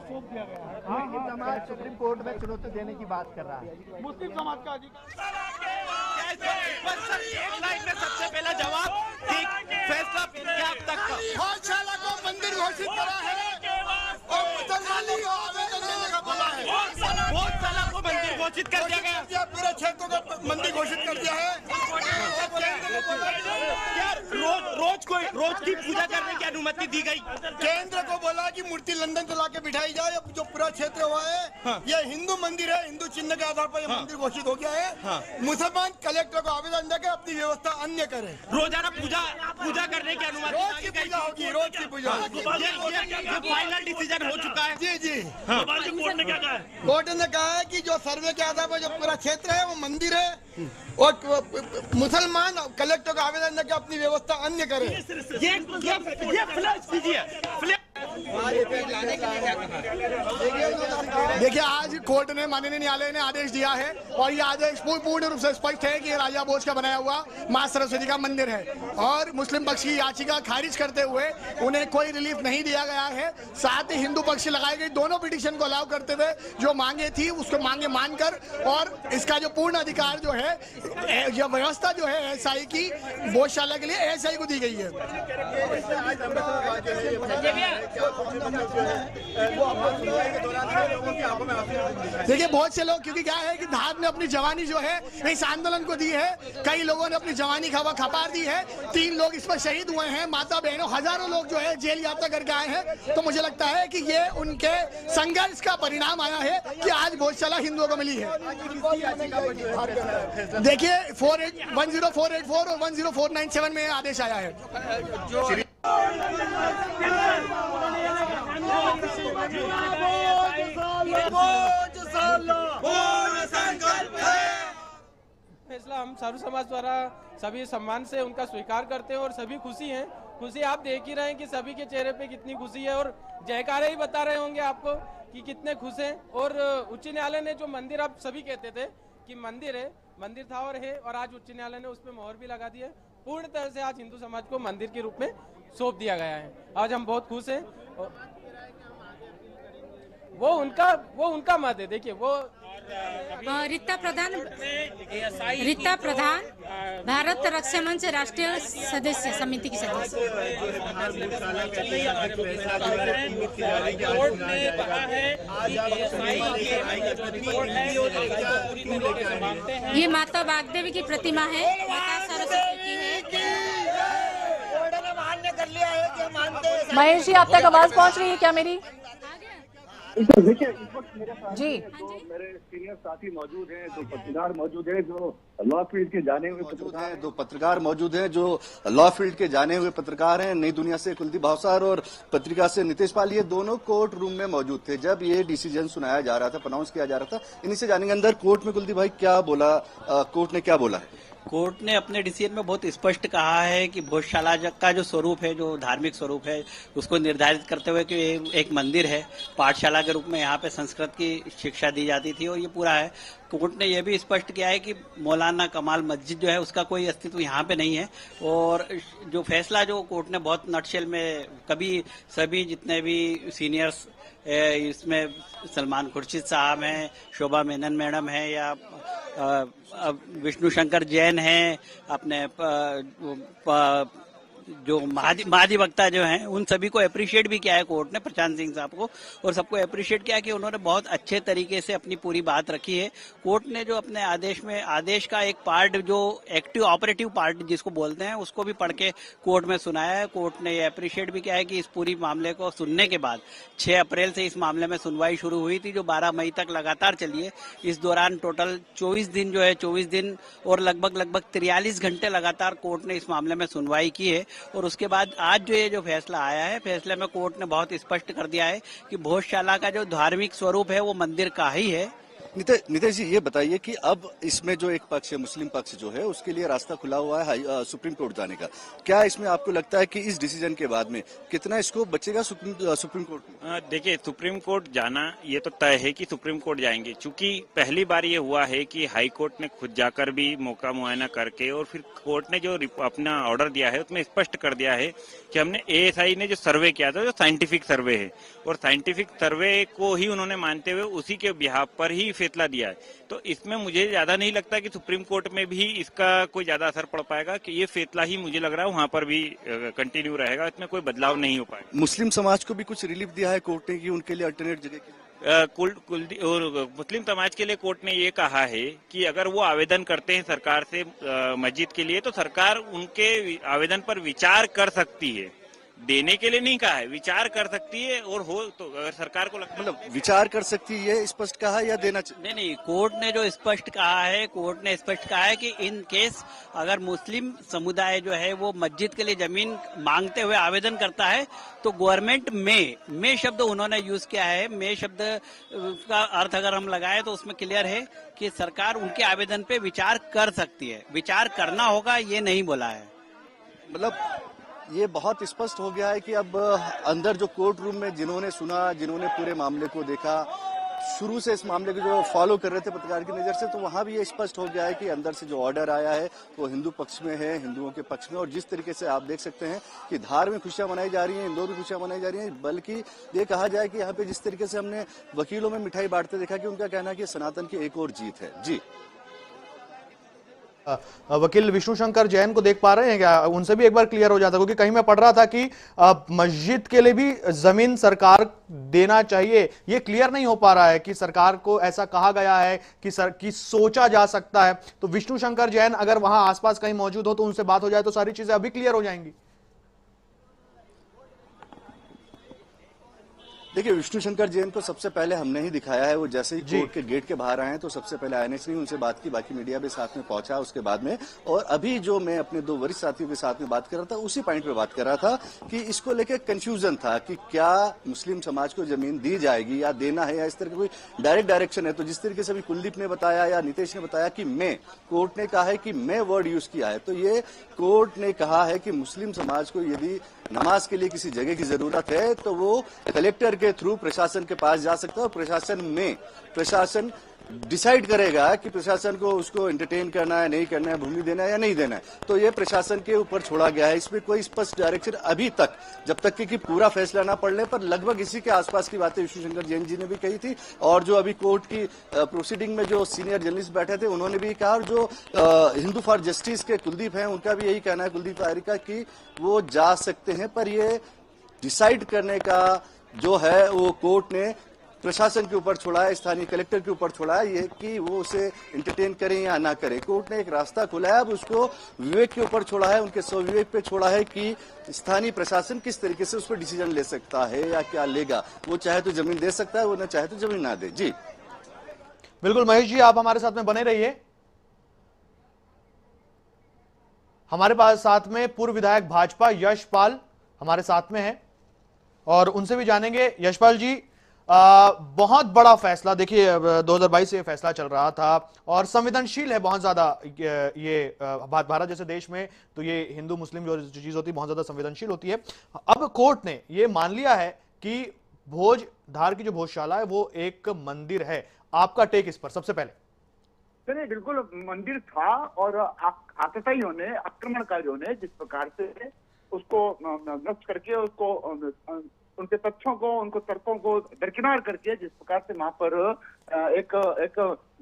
सौंप दिया गया है। मुस्लिम समाज सुप्रीम कोर्ट में चुनौती देने की बात कर रहा है। मुस्लिम समाज का अधिकार में सबसे पहला जवाब फैसला क्या अब तक गौशाला को मंदिर घोषित करा है और मुसलमानों को आवेदन देने का बोला है। गौशाला को मंदिर घोषित कर दिया गया, पूरे क्षेत्र को मंदिर घोषित कर दिया है। रोज की पूजा करने की अनुमति दी गई। केंद्र को बोला कि मूर्ति लंदन से लाके बिठाई जाए। जो पूरा क्षेत्र हुआ है ये हिंदू मंदिर है, हिंदू चिन्ह के आधार पर ये मंदिर घोषित हो गया है। मुसलमान कलेक्टर को आवेदन देकर अपनी व्यवस्था अन्य करे। रोजाना पूजा करने की अनुमति रोज की पूजा होगी, रोज की पूजा। ये फाइनल डिसीजन हो चुका है। जी जी, कोर्ट ने क्या कहा है? कोर्ट ने कहा है कि जो सर्वे के आधार पर जो पूरा क्षेत्र है वो मंदिर है और मुसलमान कलेक्टर को आवेदन देकर अपनी व्यवस्था अन्य करे। ये फ्लैश कीजिए, देखिए, आज कोर्ट ने, माननीय न्यायालय ने आदेश दिया है और ये आदेश पूर्ण रूप से स्पष्ट है कि राजा भोज का बनाया हुआ मां सरस्वती का मंदिर है और मुस्लिम पक्ष की याचिका खारिज करते हुए उन्हें कोई रिलीफ नहीं दिया गया है। साथ ही हिंदू पक्ष लगाई गई दोनों पिटीशन को अलाउ करते हुए जो मांगे थी उसको मांगे मानकर और इसका जो पूर्ण अधिकार जो है, जो व्यवस्था जो है एएसआई की भोजशाला के लिए एएसआई को दी गई है। देखिए, बहुत से लोग, क्योंकि क्या है कि धार ने अपनी जवानी जो है इस आंदोलन को दी है, कई लोगों ने अपनी जवानी खपार दी है। 3 लोग इस पर शहीद हुए हैं, माता बहनों हजारों लोग जो है जेल यात्रा करके आए हैं। तो मुझे लगता है कि ये उनके संघर्ष का परिणाम आया है कि आज भोजशाला हिंदुओं को मिली है। देखिए, 10484 और 10497 में आदेश आया है। फैसला हम सर्व समाज द्वारा सभी सम्मान से उनका स्वीकार करते हैं और सभी खुशी हैं। खुशी आप देख ही रहे हैं कि सभी के चेहरे पे कितनी खुशी है और जयकारे ही बता रहे होंगे आपको कि कितने खुश हैं। और उच्च न्यायालय ने जो मंदिर, आप सभी कहते थे कि मंदिर है, मंदिर था और है, और आज उच्च न्यायालय ने उस पर मोहर भी लगा दी है। पूर्ण तरह से आज हिंदू समाज को मंदिर के रूप में सौंप दिया गया है। आज हम बहुत खुश हैं। वो उनका मत है। देखिए, वो रीता प्रधान भारत रक्षा मंच राष्ट्रीय सदस्य समिति की सदस्य। ये माता वाग्देवी की प्रतिमा है, माता सरस्वती की है। महेश जी, आप तक आवाज पहुंच रही है क्या मेरी? देखिए, इस वक्त मेरे साथ जी मेरे सीनियर साथी मौजूद हैं, 2 पत्रकार मौजूद हैं जो लॉ फील्ड के जाने हुए पत्रकार हैं, 2 पत्रकार मौजूद हैं जो लॉ फील्ड के जाने हुए पत्रकार हैं। नई दुनिया से कुलदीप भावसार और पत्रिका से नितेश पाल, ये दोनों कोर्ट रूम में मौजूद थे जब ये डिसीजन सुनाया जा रहा था, प्रोनाउंस किया जा रहा था। इन्हीं से जानेंगे अंदर कोर्ट में कुलदीप भाई क्या बोला, कोर्ट ने क्या बोला है? कोर्ट ने अपने डिसीजन में बहुत स्पष्ट कहा है कि भोजशाला का जो स्वरूप है, जो धार्मिक स्वरूप है, उसको निर्धारित करते हुए कि एक मंदिर है, पाठशाला के रूप में यहाँ पे संस्कृत की शिक्षा दी जाती थी और ये पूरा है। कोर्ट ने यह भी स्पष्ट किया है कि मौलाना कमाल मस्जिद जो है उसका कोई अस्तित्व यहाँ पे नहीं है। और जो फैसला जो कोर्ट ने बहुत नटशेल में, कभी सभी जितने भी सीनियर्स इसमें सलमान खुर्शीद साहब हैं, शोभा मेनन मैडम है, या विष्णु शंकर जैन हैं, अपने जो महाधिवक्ता जो हैं, उन सभी को अप्रिशिएट भी किया है कोर्ट ने, प्रशांत सिंह साहब को, और सबको अप्रिशिएट किया कि उन्होंने बहुत अच्छे तरीके से अपनी पूरी बात रखी है। कोर्ट ने जो अपने आदेश का एक पार्ट, जो एक्टिव ऑपरेटिव पार्ट जिसको बोलते हैं, उसको भी पढ़ के कोर्ट में सुनाया है। कोर्ट ने ये अप्रिशिएट भी किया है कि इस पूरी मामले को सुनने के बाद 6 अप्रैल से इस मामले में सुनवाई शुरू हुई थी, जो 12 मई तक लगातार चली है। इस दौरान टोटल 24 दिन जो है, 24 दिन और लगभग 43 घंटे लगातार कोर्ट ने इस मामले में सुनवाई की है। और उसके बाद आज जो ये जो फैसला आया है, फैसले में कोर्ट ने बहुत स्पष्ट कर दिया है कि भोजशाला का जो धार्मिक स्वरूप है वो मंदिर का ही है नितेश जी, ये बताइए कि अब इसमें जो एक पक्ष है, मुस्लिम पक्ष जो है, उसके लिए रास्ता खुला हुआ है सुप्रीम कोर्ट जाने का। क्या इसमें आपको लगता है कि इस डिसीजन के बाद में कितना स्कोप बचेगा सुप्रीम कोर्ट में? देखिए, सुप्रीम कोर्ट जाना ये तो तय है कि सुप्रीम कोर्ट जाएंगे, क्योंकि पहली बार ये हुआ है कि हाई कोर्ट ने खुद जाकर भी मौका मुआयना करके और फिर कोर्ट ने जो अपना ऑर्डर दिया है उसमें स्पष्ट कर दिया है कि हमने एएसआई ने जो सर्वे किया था, जो साइंटिफिक सर्वे है, और साइंटिफिक सर्वे को ही उन्होंने मानते हुए उसी के बिहाफ पर ही फैसला दिया है। तो इसमें मुझे ज्यादा नहीं लगता कि सुप्रीम कोर्ट में भी इसका कोई ज्यादा असर पड़ पाएगा, कि ये फैसला ही मुझे लग रहा है वहां पर भी कंटिन्यू रहेगा, इसमें कोई बदलाव नहीं हो पाएगा। मुस्लिम समाज को भी कुछ रिलीफ दिया है कोर्ट ने कि उनके लिए अल्टरनेट जगह के और मुस्लिम समाज के लिए कोर्ट ने ये कहा है कि अगर वो आवेदन करते हैं सरकार से मस्जिद के लिए, तो सरकार उनके आवेदन पर विचार कर सकती है। देने के लिए नहीं कहा है, विचार कर सकती है, और हो तो अगर सरकार को लगता मतलब विचार कर सकती है, स्पष्ट कहा या देना चाहिए? नहीं, कोर्ट ने जो स्पष्ट कहा है, कोर्ट ने स्पष्ट कहा है कि इन केस अगर मुस्लिम समुदाय जो है वो मस्जिद के लिए जमीन मांगते हुए आवेदन करता है, तो गवर्नमेंट में शब्द उन्होंने यूज किया है। में शब्द का अर्थ अगर हम लगाए तो उसमें क्लियर है कि सरकार उनके आवेदन पे विचार कर सकती है। विचार करना होगा ये नहीं बोला है। मतलब ये बहुत स्पष्ट हो गया है कि अब अंदर जो कोर्ट रूम में जिन्होंने सुना, जिन्होंने पूरे मामले को देखा, शुरू से इस मामले को जो फॉलो कर रहे थे पत्रकार की नजर से, तो वहां भी ये स्पष्ट हो गया है कि अंदर से जो ऑर्डर आया है वो हिंदू पक्ष में है, हिंदुओं के पक्ष में। और जिस तरीके से आप देख सकते हैं कि धार में खुशियां मनाई जा रही हैं, इंदौर में खुशियां मनाई जा रही हैं, बल्कि ये कहा जाए कि यहाँ पे जिस तरीके से हमने वकीलों में मिठाई बांटते देखा कि उनका कहना है कि सनातन की एक और जीत है। जी, वकील विष्णु शंकर जैन को देख पा रहे हैं क्या? उनसे भी एक बार क्लियर हो जाता, क्योंकि कहीं मैं पढ़ रहा था कि मस्जिद के लिए भी जमीन सरकार देना चाहिए। ये क्लियर नहीं हो पा रहा है कि सरकार को ऐसा कहा गया है कि सोचा जा सकता है। तो विष्णु शंकर जैन अगर वहां आसपास कहीं मौजूद हो तो उनसे बात हो जाए तो सारी चीजें अभी क्लियर हो जाएंगी। देखिए, विष्णु शंकर जैन को सबसे पहले हमने ही दिखाया है। वो जैसे ही कोर्ट के गेट के बाहर आए तो सबसे पहले आईएनएस ने उनसे बात की, बाकी मीडिया भी साथ में पहुंचा उसके बाद में। और अभी जो मैं अपने दो वरिष्ठ साथियों के साथ में बात कर रहा था, उसी पॉइंट पे बात कर रहा था कि इसको लेकर कंफ्यूजन था कि क्या मुस्लिम समाज को जमीन दी जाएगी या देना है, या इस तरह का कोई डायरेक्ट डायरेक्शन है। तो जिस तरीके से अभी कुलदीप ने बताया या नितेश ने बताया कि मैं, कोर्ट ने कहा है कि मैं वर्ड यूज किया है, तो ये कोर्ट ने कहा है कि मुस्लिम समाज को यदि नमाज के लिए किसी जगह की जरूरत है तो वो कलेक्टर के थ्रू प्रशासन के पास जा सकता है, और प्रशासन डिसाइड करेगा कि प्रशासन को उसको एंटरटेन करना है, नहीं करना है, भूमि देना है या नहीं देना है। तो ये प्रशासन के ऊपर छोड़ा गया है। इसमें कोई स्पष्ट डायरेक्शन अभी तक, जब तक कि पूरा फैसला ना पड़ने पर, लगभग इसी के आसपास की बातें विष्णु शंकर जैन जी ने भी कही थी। और जो अभी कोर्ट की प्रोसीडिंग में जो सीनियर जर्नलिस्ट बैठे थे उन्होंने भी कहा, और जो हिंदू फॉर जस्टिस के कुलदीप हैं उनका भी यही कहना है, कुलदीप आर्य, कि वो जा सकते हैं, पर ये डिसाइड करने का जो है वो कोर्ट ने प्रशासन के ऊपर छोड़ा है, स्थानीय कलेक्टर के ऊपर छोड़ा है, ये कि वो उसे एंटरटेन करें या ना करें। कोर्ट ने एक रास्ता खोला है, अब उसको विवेक के ऊपर छोड़ा है, उनके स्वविवेक पे छोड़ा है कि स्थानीय प्रशासन किस तरीके से उस पर डिसीजन ले सकता है या क्या लेगा। वो चाहे तो जमीन दे सकता है, वो ना चाहे तो जमीन ना दे। जी बिल्कुल महेश जी, आप हमारे साथ में बने रहिए। हमारे पास साथ में पूर्व विधायक भाजपा यशपाल हमारे साथ में हैं और उनसे भी जानेंगे। यशपाल जी, बहुत बड़ा फैसला, देखिए 2022 से ये फैसला चल रहा था और संवेदनशील है बहुत ज्यादा। ये भारत जैसे देश में तो ये हिंदू मुस्लिम जो चीज होती है बहुत ज्यादा संवेदनशील होती है। अब कोर्ट ने ये मान लिया है कि भोज धार की जो भोजशाला है वो एक मंदिर है। आपका टेक इस पर सबसे पहले? नहीं, बिल्कुल मंदिर था और आतताइयों ने, आक्रमणकारियों ने जिस प्रकार से उसको नष्ट करके, उसको उनके तथ्यों को, उनको तर्कों को दरकिनार करके जिस प्रकार से वहां पर एक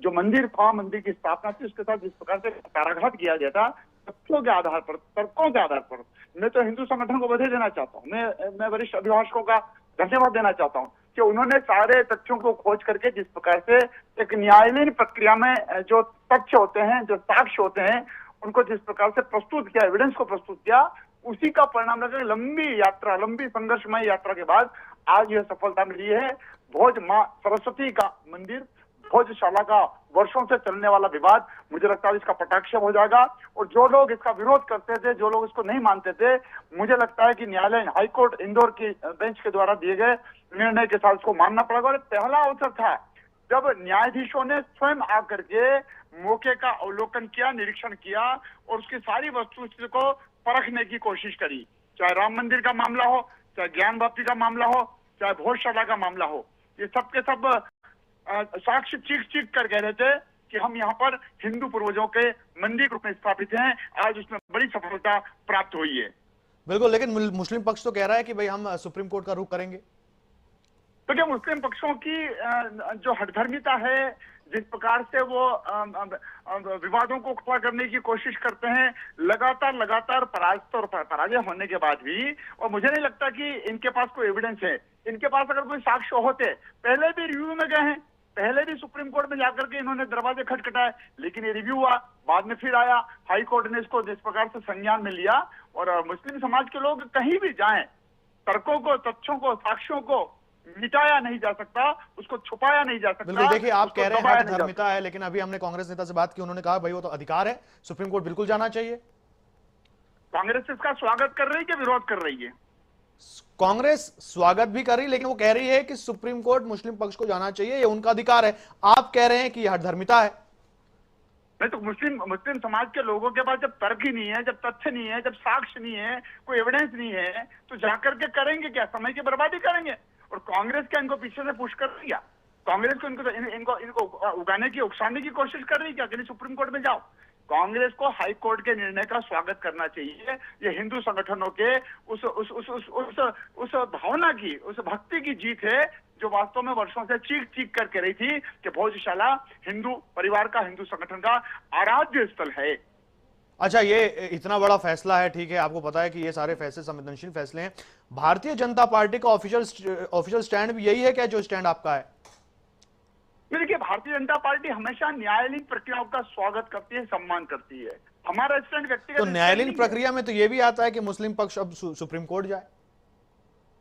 जो मंदिर था, मंदिर की स्थापना थी, उसके साथ जिस प्रकार से काराघात किया गया था तथ्यों के आधार पर, तर्कों के आधार पर, मैं तो हिंदू संगठन को बधाई देना चाहता हूँ। मैं वरिष्ठ अभिभाषकों का धन्यवाद देना चाहता हूँ कि उन्होंने सारे तथ्यों को खोज करके जिस प्रकार से एक न्यायालयीन प्रक्रिया में जो तथ्य होते हैं, जो साक्ष्य होते हैं, उनको जिस प्रकार से प्रस्तुत किया, एविडेंस को प्रस्तुत किया, उसी का परिणाम लगा। लंबी यात्रा, लंबी संघर्षमय यात्रा के बाद आज यह सफलता मिली है। भोज मां सरस्वती का मंदिर, भोजशाला का वर्षों से चलने वाला विवाद, मुझे लगता है इसका पटाक्षेप हो जाएगा। और जो लोग इसका विरोध करते थे, जो लोग इसको नहीं मानते थे, मुझे लगता है कि न्यायालय, हाईकोर्ट इंदौर की बेंच के द्वारा दिए गए निर्णय के साथ इसको मानना पड़ेगा। और पहला अवसर था जब न्यायाधीशों ने स्वयं आकर के मौके का अवलोकन किया, निरीक्षण किया और उसकी सारी वस्तुस्थिति को परखने की कोशिश करी, चाहे राम मंदिर का मामला हो, चाहे ज्ञान वापी का मामला हो, चाहे भोजशाला का मामला हो, ये सब के सब साक्ष्य चीख कर कह रहे थे कि हम यहाँ पर हिंदू पूर्वजों के मंदिर रूप में स्थापित हैं। आज उसमें बड़ी सफलता प्राप्त हुई है। बिल्कुल, लेकिन मुस्लिम पक्ष तो कह रहा है कि भाई हम सुप्रीम कोर्ट का रुख करेंगे। तो क्या मुस्लिम पक्षों की जो हठधर्मिता है, जिस प्रकार से वो विवादों को खड़ा करने की कोशिश करते हैं, लगातार पराजय होने के बाद भी, और मुझे नहीं लगता कि इनके पास कोई एविडेंस है। इनके पास अगर कोई साक्ष्य होते, पहले भी रिव्यू में गए हैं, पहले भी सुप्रीम कोर्ट में जाकर के इन्होंने दरवाजे खटखटाए, लेकिन ये रिव्यू हुआ, बाद में फिर आया, हाई कोर्ट ने इसको जिस प्रकार से संज्ञान में लिया। और मुस्लिम समाज के लोग कहीं भी जाएं, तर्कों को, तथ्यों को, साक्ष्यों को मिटाया नहीं जा सकता, उसको छुपाया नहीं जा सकता। बिल्कुल, देखिए आप कह रहे हैं हठधर्मिता है, लेकिन अभी हमने कांग्रेस नेता से बात की, उन्होंने कहा भाई वो तो अधिकार है, सुप्रीम कोर्ट बिल्कुल जाना चाहिए। कांग्रेस इसका स्वागत कर रही है कि विरोध कर रही है? कांग्रेस स्वागत भी कर रही है, लेकिन वो कह रही है कि सुप्रीम कोर्ट मुस्लिम पक्ष को जाना चाहिए, ये उनका अधिकार है। आप कह रहे हैं कि यह हठधर्मिता है। नहीं तो मुस्लिम समाज के लोगों के पास जब तर्क ही नहीं है, जब तथ्य नहीं है, जब साक्ष्य नहीं है, कोई एविडेंस नहीं है, तो जाकर के करेंगे क्या? समय की बर्बादी करेंगे। और कांग्रेस क्या इनको पीछे से पुश कर रही है? कांग्रेस को इनको उगाने की, उकसाने की कोशिश कर रही है क्या कि नहीं सुप्रीम कोर्ट में जाओ? कांग्रेस को हाई कोर्ट के निर्णय का स्वागत करना चाहिए। ये हिंदू संगठनों के उस भावना की, उस भक्ति की जीत है जो वास्तव में वर्षों से चीख कर कह रही थी कि भोजशाला हिंदू परिवार का, हिंदू संगठन का आराध्य स्थल है। अच्छा, ये इतना बड़ा फैसला है, ठीक है, आपको पता है कि ये सारे फैसले संवेदनशील फैसले हैं। भारतीय जनता पार्टी का ऑफिशियल स्टैंड भी यही है क्या जो स्टैंड आपका है? देखिए, भारतीय जनता पार्टी हमेशा न्यायालयीन प्रक्रियाओं का स्वागत करती है, सम्मान करती है। हमारा स्टैंड व्यक्तिगत, तो न्यायालयीन प्रक्रिया में तो ये भी आता है कि मुस्लिम पक्ष अब सुप्रीम कोर्ट जाए,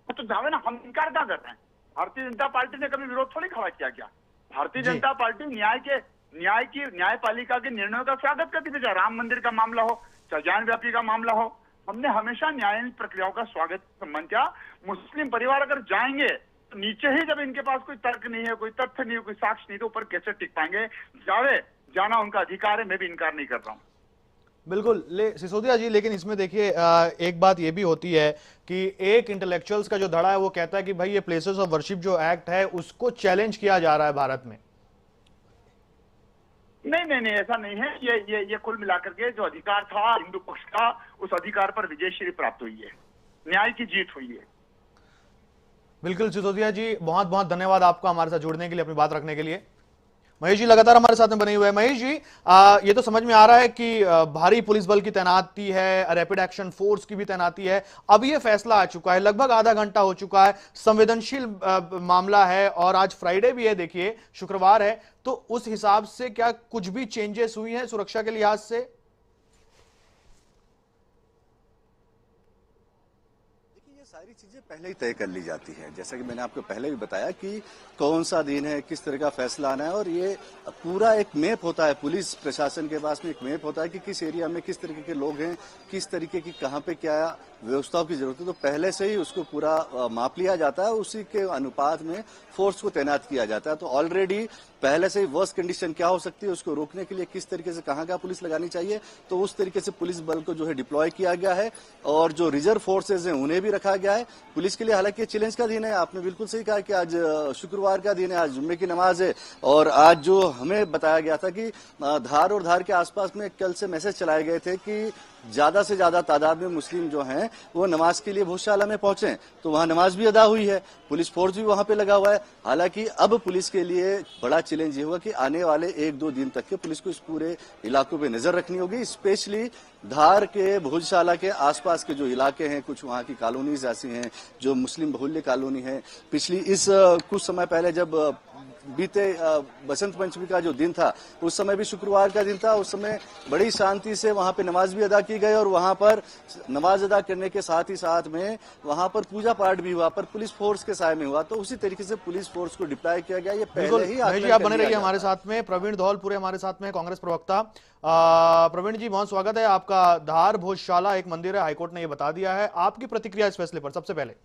तो जावे ना, हम इनकार क्या कर रहे हैं? भारतीय जनता पार्टी ने कभी विरोध थोड़ी खड़ा किया क्या? भारतीय जनता पार्टी न्यायपालिका के निर्णयों का स्वागत करती थी, चाहे राम मंदिर का मामला हो, चाहे ज्ञान व्यापी का मामला हो। हमने हमेशा न्यायालयीन प्रक्रियाओं का स्वागत सम्मान किया। मुस्लिम परिवार अगर जाएंगे तो नीचे ही, जब इनके पास कोई तर्क नहीं है, कोई तथ्य नहीं है, कोई साक्ष्य नहीं, तो ऊपर कैसे टिक पाएंगे? जाना उनका अधिकार है, मैं भी इनकार नहीं कर रहा हूं। बिल्कुल सिसोदिया जी, लेकिन इसमें देखिए एक बात ये भी होती है कि एक इंटेलेक्चुअल्स का जो धड़ा है वो कहता है कि भाई ये प्लेसेस ऑफ वर्शिप जो एक्ट है उसको चैलेंज किया जा रहा है भारत में। नहीं, ऐसा नहीं है। ये कुल मिलाकर के जो अधिकार था हिंदू पक्ष का, उस अधिकार पर विजयश्री प्राप्त हुई है, न्याय की जीत हुई है। बिल्कुल सिसोदिया जी, बहुत बहुत धन्यवाद आपका हमारे साथ जुड़ने के लिए, अपनी बात रखने के लिए। महेश जी लगातार हमारे साथ में बने हुए हैं। महेश जी, ये तो समझ में आ रहा है कि भारी पुलिस बल की तैनाती है, रैपिड एक्शन फोर्स की भी तैनाती है। अब ये फैसला आ चुका है, लगभग आधा घंटा हो चुका है, संवेदनशील मामला है और आज फ्राइडे भी है, देखिए शुक्रवार है, तो उस हिसाब से क्या कुछ भी चेंजेस हुई हैं सुरक्षा के लिहाज से? सारी चीजें पहले ही तय कर ली जाती है, जैसा कि मैंने आपको पहले भी बताया कि कौन सा दिन है, किस तरह का फैसला आना है, और ये पूरा एक मैप होता है। पुलिस प्रशासन के पास में एक मैप होता है कि किस एरिया में किस तरीके के लोग हैं, किस तरीके की कहाँ पे क्या व्यवस्थाओं की जरूरत है, तो पहले से ही उसको पूरा माप लिया जाता है, उसी के अनुपात में फोर्स को तैनात किया जाता है। तो ऑलरेडी पहले से ही वर्स्ट कंडीशन क्या हो सकती है, उसको रोकने के लिए किस तरीके से कहाँ का पुलिस लगानी चाहिए, तो उस तरीके से पुलिस बल को जो है डिप्लॉय किया गया है, और जो रिजर्व फोर्सेज हैं उन्हें भी रखा गया है पुलिस के लिए। हालांकि ये चैलेंज का दिन है, आपने बिल्कुल सही कहा कि आज शुक्रवार का दिन है, आज जुम्मे की नमाज है, और आज जो हमें बताया गया था कि धार और धार के आसपास में कल से मैसेज चलाए गए थे कि ज्यादा से ज्यादा तादाद में मुस्लिम जो हैं वो नमाज के लिए भोजशाला में पहुंचे, तो वहां नमाज भी अदा हुई है, पुलिस फोर्स भी वहां पे लगा हुआ है। हालांकि अब पुलिस के लिए बड़ा चैलेंज ये हुआ कि आने वाले 1-2 दिन तक के पुलिस को इस पूरे इलाकों पे नजर रखनी होगी, स्पेशली धार के भोजशाला के आसपास के जो इलाके हैं, कुछ वहां की कॉलोनीज ऐसी हैं जो मुस्लिम बहुल्य कॉलोनी है। पिछली कुछ समय पहले जब बीते बसंत पंचमी का जो दिन था, उस समय भी शुक्रवार का दिन था, उस समय बड़ी शांति से वहां पे नमाज भी अदा की गई, और वहां पर नमाज अदा करने के साथ ही साथ में वहां पर पूजा पाठ भी हुआ, पर पुलिस फोर्स के साय में हुआ। तो उसी तरीके से पुलिस फोर्स को डिप्लॉय किया गया। ये पहले ही आप बने रहिए हमारे साथ में। प्रवीण धौलपुरे हमारे साथ में, कांग्रेस प्रवक्ता। प्रवीण जी, बहुत स्वागत है आपका। धार भोजशाला एक मंदिर है, हाईकोर्ट ने यह बता दिया है, आपकी प्रतिक्रिया इस फैसले पर? सबसे पहले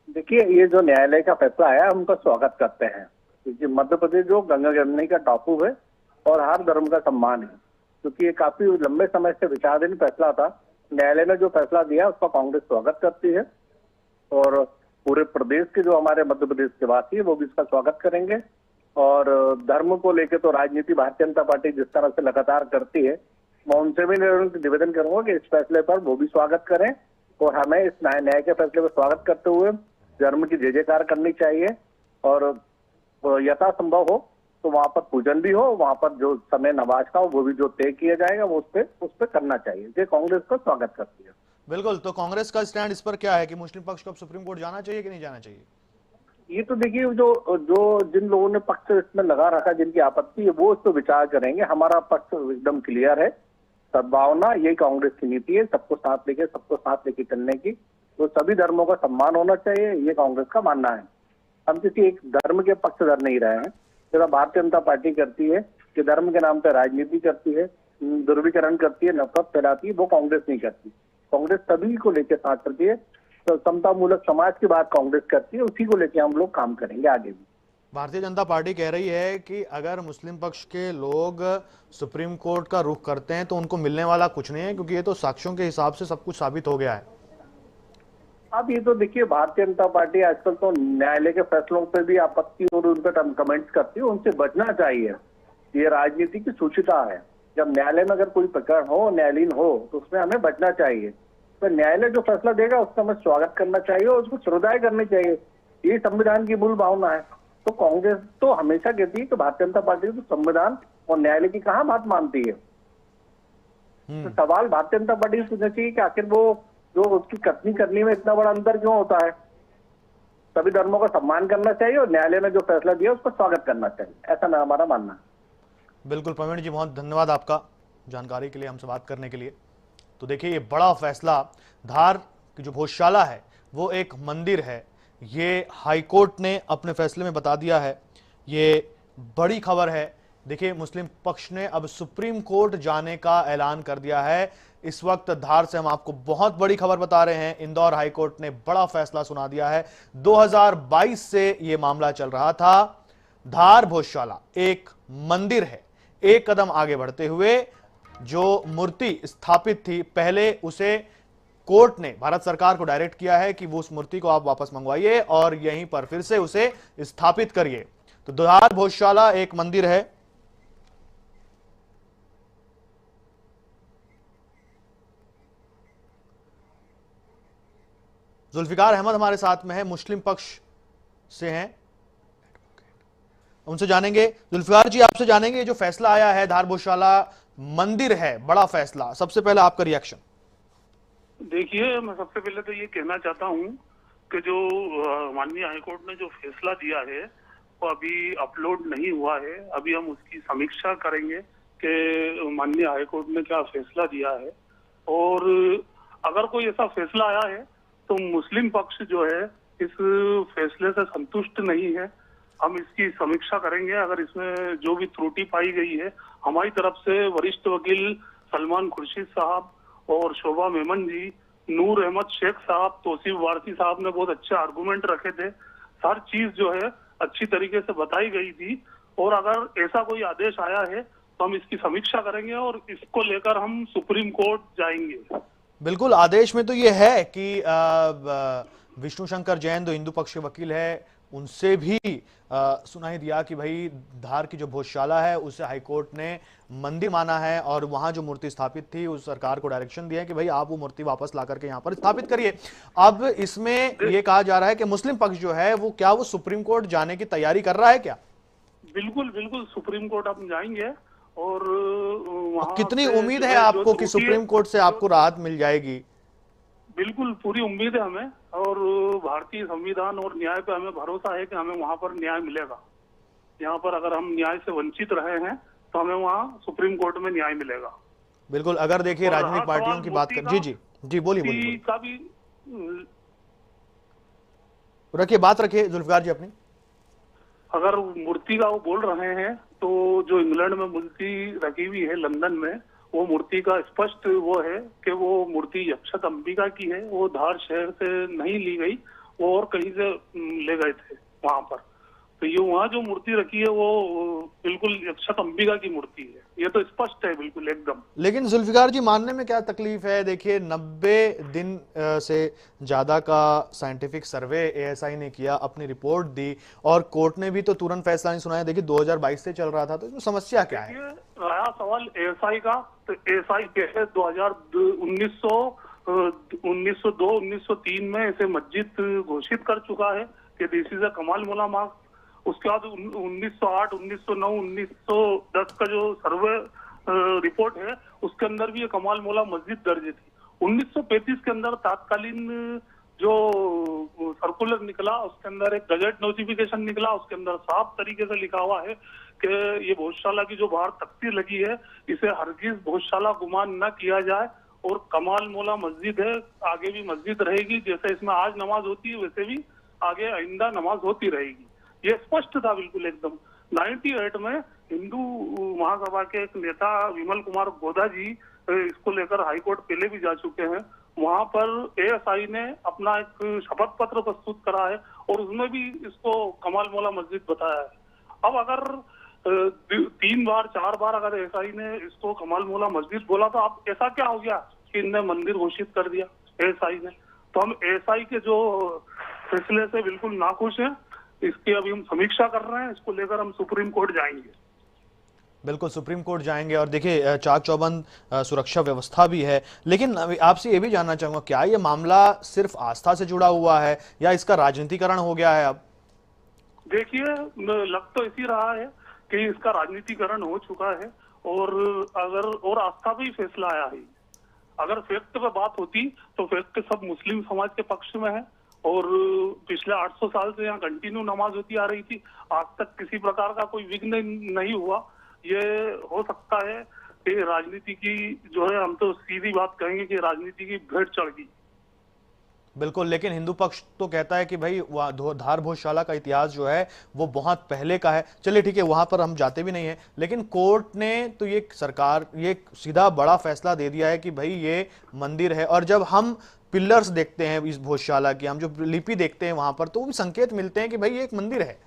देखिए, ये जो न्यायालय का फैसला आया, हम उनका स्वागत करते हैं। क्योंकि मध्य प्रदेश जो गंगा जमुनी का टापू है और हर धर्म का सम्मान है, क्योंकि ये काफी लंबे समय से विचाराधीन फैसला था। न्यायालय ने जो फैसला दिया उसका कांग्रेस स्वागत करती है और पूरे प्रदेश के जो हमारे मध्य प्रदेश के वासी है वो भी इसका स्वागत करेंगे। और धर्म को लेकर तो राजनीति भारतीय जनता पार्टी जिस तरह से लगातार करती है, मैं उनसे भी निवेदन करूंगा कि इस फैसले पर वो भी स्वागत करें और हमें इस न्याय के फैसले पर स्वागत करते हुए धर्म की जय जयकार करनी चाहिए। और यथासंभव हो तो वहां पर पूजन भी हो, वहां पर जो समय नमाज का हो वो भी जो तय किया जाएगा वो उस पर करना चाहिए। ये कांग्रेस का स्वागत करती है। बिल्कुल, तो कांग्रेस का स्टैंड इस पर क्या है कि मुस्लिम पक्ष को अब सुप्रीम कोर्ट जाना चाहिए कि नहीं जाना चाहिए? ये तो देखिए जो जिन लोगों ने पक्ष इसमें लगा रखा, जिनकी आपत्ति है, वो इस पर विचार करेंगे। हमारा पक्ष एकदम क्लियर है, सद्भावना यही कांग्रेस की नीति है, सबको साथ लेके चलने की। तो सभी धर्मों का सम्मान होना चाहिए, ये कांग्रेस का मानना है। हम किसी एक धर्म के पक्षधर नहीं रहे हैं, जैसा भारतीय जनता पार्टी करती है कि धर्म के नाम पर राजनीति करती है, ध्रुवीकरण करती है, नफरत फैलाती है, वो कांग्रेस नहीं करती। कांग्रेस सभी को लेकर साथ चलती है, तो समतामूलक समाज की बात कांग्रेस करती है, उसी को लेकर हम लोग काम करेंगे आगे भी। भारतीय जनता पार्टी कह रही है कि अगर मुस्लिम पक्ष के लोग सुप्रीम कोर्ट का रुख करते हैं तो उनको मिलने वाला कुछ नहीं है, क्योंकि ये तो साक्ष्यों के हिसाब से सब कुछ साबित हो गया है। अब ये तो देखिए, भारतीय जनता पार्टी आजकल तो न्यायालय के फैसलों पे भी आपत्ति और उन पर कमेंट्स करती है, उनसे बचना चाहिए। ये राजनीति की सूचिता है, जब न्यायालय में अगर कोई प्रकरण हो, न्यायालीन हो, तो उसमें हमें बचना चाहिए। तो न्यायालय जो फैसला देगा उसका हमें स्वागत करना चाहिए और उसको श्रद्धाएं करनी चाहिए। ये संविधान की मूल भावना है। तो कांग्रेस तो हमेशा कहती है कि भारतीय जनता पार्टी तो संविधान और न्यायालय की कहाँ बात मानती है। तो सवाल भारतीय जनता पार्टी से पूछना चाहिए कि आखिर वो जो उसकी कथनी करने में इतना बड़ा अंतर क्यों होता है। सभी धर्मों का सम्मान करना चाहिए और न्यायालय ने जो फैसला दिया उसका स्वागत करना चाहिए, ऐसा हमारा मानना है। बिल्कुल प्रवीण जी, बहुत धन्यवाद आपका जानकारी के लिए, हमसे बात करने के लिए। तो देखिए, ये बड़ा फैसला, धार की जो भोजशाला है वो एक मंदिर है, ये हाईकोर्ट ने अपने फैसले में बता दिया है। ये बड़ी खबर है। देखिए, मुस्लिम पक्ष ने अब सुप्रीम कोर्ट जाने का ऐलान कर दिया है। इस वक्त धार से हम आपको बहुत बड़ी खबर बता रहे हैं। इंदौर हाईकोर्ट ने बड़ा फैसला सुना दिया है। 2022 से यह मामला चल रहा था। धार भोजशाला एक मंदिर है। एक कदम आगे बढ़ते हुए जो मूर्ति स्थापित थी, पहले उसे कोर्ट ने भारत सरकार को डायरेक्ट किया है कि वो उस मूर्ति को आप वापस मंगवाइए और यहीं पर फिर से उसे स्थापित करिए। तो धार भोजशाला एक मंदिर है। जुल्फिकार अहमद हमारे साथ में है, मुस्लिम पक्ष से हैं, उनसे जानेंगे। जुल्फिकार जी, आपसे जानेंगे, जो फैसला आया है, धार भोजशाला मंदिर है, बड़ा फैसला, सबसे पहले आपका रिएक्शन। देखिए, मैं सबसे पहले तो ये कहना चाहता हूँ कि जो माननीय हाईकोर्ट ने जो फैसला दिया है वो अभी अपलोड नहीं हुआ है। अभी हम उसकी समीक्षा करेंगे कि माननीय हाईकोर्ट ने क्या फैसला दिया है, और अगर कोई ऐसा फैसला आया है तो मुस्लिम पक्ष जो है इस फैसले से संतुष्ट नहीं है। हम इसकी समीक्षा करेंगे। अगर इसमें जो भी त्रुटि पाई गई है, हमारी तरफ से वरिष्ठ वकील सलमान खुर्शीद साहब और शोभा मेमन जी, नूर अहमद शेख साहब, तौसीफ वारसी साहब ने बहुत अच्छे आर्गुमेंट रखे थे। हर चीज जो है अच्छी तरीके से बताई गई थी, और अगर ऐसा कोई आदेश आया है तो हम इसकी समीक्षा करेंगे और इसको लेकर हम सुप्रीम कोर्ट जाएंगे। बिल्कुल, आदेश में तो ये है कि विष्णु शंकर जैन, जो हिंदू पक्ष के वकील है, उनसे भी सुनाई दिया कि भाई धार की जो भोजशाला है उसे हाईकोर्ट ने मंदिर माना है और वहां जो मूर्ति स्थापित थी उस सरकार को डायरेक्शन दिया है कि भाई आप वो मूर्ति वापस ला करके यहां पर स्थापित करिए। अब इसमें ये कहा जा रहा है कि मुस्लिम पक्ष जो है वो क्या वो सुप्रीम कोर्ट जाने की तैयारी कर रहा है क्या? बिल्कुल बिल्कुल, सुप्रीम कोर्ट हम जाएंगे। और वहां कितनी उम्मीद है आपको कि सुप्रीम कोर्ट से आपको राहत मिल जाएगी? बिल्कुल पूरी उम्मीद है हमें, और भारतीय संविधान और न्याय पे हमें भरोसा है कि हमें वहां पर न्याय मिलेगा। यहाँ पर अगर हम न्याय से वंचित रहे हैं तो हमें वहाँ सुप्रीम कोर्ट में न्याय मिलेगा। बिल्कुल, अगर देखिए राजनीतिक पार्टियों की बात कर, जी बोलिए का भी रखिए, बात रखिए जुल्फिकार जी अपनी। अगर मूर्ति का वो बोल रहे हैं तो जो इंग्लैंड में मूर्ति रखी हुई है लंदन में, वो मूर्ति का स्पष्ट वो है कि वो मूर्ति यक्षत अंबिका की है। वो धार शहर से नहीं ली गई, वो और कहीं से ले गए थे वहां पर। तो ये वहाँ जो मूर्ति रखी है वो बिल्कुल यक्षक अंबिका की मूर्ति है, ये तो स्पष्ट है बिल्कुल एकदम। लेकिन जुल्फिकार जी मानने में क्या तकलीफ है? देखिए 90 दिन से ज्यादा का साइंटिफिक सर्वे एएसआई ने किया, अपनी रिपोर्ट दी और कोर्ट ने भी तो तुरंत फैसला नहीं सुनाया। देखिए 2022 से चल रहा था, तो इसमें समस्या क्या है? रहा सवाल एएसआई का, तो एएसआई पहले 1902 1903 में इसे मस्जिद घोषित कर चुका है कि दिस इज अ कमाल मोला मार्ग। उसके बाद 1908, 1909, 1910 का जो सर्वे रिपोर्ट है उसके अंदर भी ये कमाल मोला मस्जिद दर्ज थी। 1935 के अंदर तत्कालीन जो सर्कुलर निकला उसके अंदर एक गजेट नोटिफिकेशन निकला, उसके अंदर साफ तरीके से लिखा हुआ है कि ये भोजशाला की जो बाहर तख्ती लगी है इसे हरगिज भोजशाला गुमान न किया जाए और कमाल मोला मस्जिद है, आगे भी मस्जिद रहेगी, जैसे इसमें आज नमाज होती है वैसे भी आगे आइंदा नमाज होती रहेगी। ये स्पष्ट था बिल्कुल एकदम। 98 में हिंदू महासभा के एक नेता विमल कुमार गोदा जी इसको लेकर हाईकोर्ट पहले भी जा चुके हैं। वहां पर एएसआई ने अपना एक शपथ पत्र प्रस्तुत करा है और उसमें भी इसको कमाल मोला मस्जिद बताया है। अब अगर 3 बार 4 बार अगर एएसआई ने इसको कमाल मोला मस्जिद बोला तो अब ऐसा क्या हो गया कि इनने मंदिर घोषित कर दिया एएसआई ने? तो हम एएसआई के जो फैसले से बिल्कुल नाखुश हैं, इसकी अभी हम समीक्षा कर रहे हैं, इसको लेकर हम सुप्रीम कोर्ट जाएंगे। बिल्कुल सुप्रीम कोर्ट जाएंगे और देखिए चाक चौबंद सुरक्षा व्यवस्था भी है। लेकिन आपसे ये भी जानना चाहूंगा, क्या ये मामला सिर्फ आस्था से जुड़ा हुआ है या इसका राजनीतिकरण हो गया है? अब देखिए लग तो इसी रहा है कि इसका राजनीतिकरण हो चुका है और आस्था भी फैसला आया है। अगर फैक्ट पे बात होती तो फैक्ट सब मुस्लिम समाज के पक्ष में है और पिछले 800 साल से यहाँ कंटिन्यू नमाज होती आ रही थी, आज तक किसी प्रकार का कोई विघ्न नहीं हुआ। ये हो सकता है कि राजनीति की जो है, हम तो सीधी बात कहेंगे कि राजनीति की भेंट चढ़ गई। बिल्कुल, लेकिन हिंदू पक्ष तो कहता है कि भाई धार भोजशाला का इतिहास जो है वो बहुत पहले का है। चलिए ठीक है, वहां पर हम जाते भी नहीं है, लेकिन कोर्ट ने तो ये सीधा बड़ा फैसला दे दिया है कि भाई ये मंदिर है। और जब हम पिलर्स देखते हैं इस भोजशाला की, हम जो लिपि देखते हैं वहां पर, तो वो भी संकेत मिलते हैं कि भाई ये एक मंदिर है।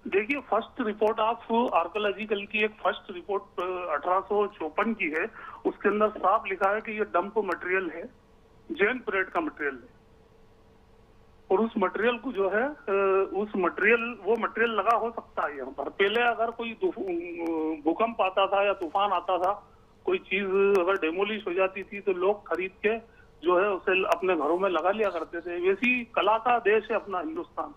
देखिए फर्स्ट रिपोर्ट ऑफ आर्कोलॉजिकल की एक फर्स्ट रिपोर्ट 1854 की है, उसके अंदर साफ लिखा है कि ये डंप मटेरियल है, जैन पीरियड का मटेरियल है। और उस मटेरियल को जो है वो मटेरियल लगा हो सकता है यहाँ पर। पहले अगर कोई भूकंप आता था या तूफान आता था, कोई चीज अगर डेमोलिश हो जाती थी तो लोग खरीद के जो है उसे अपने घरों में लगा लिया करते थे। वैसी कला का देश है अपना हिंदुस्तान,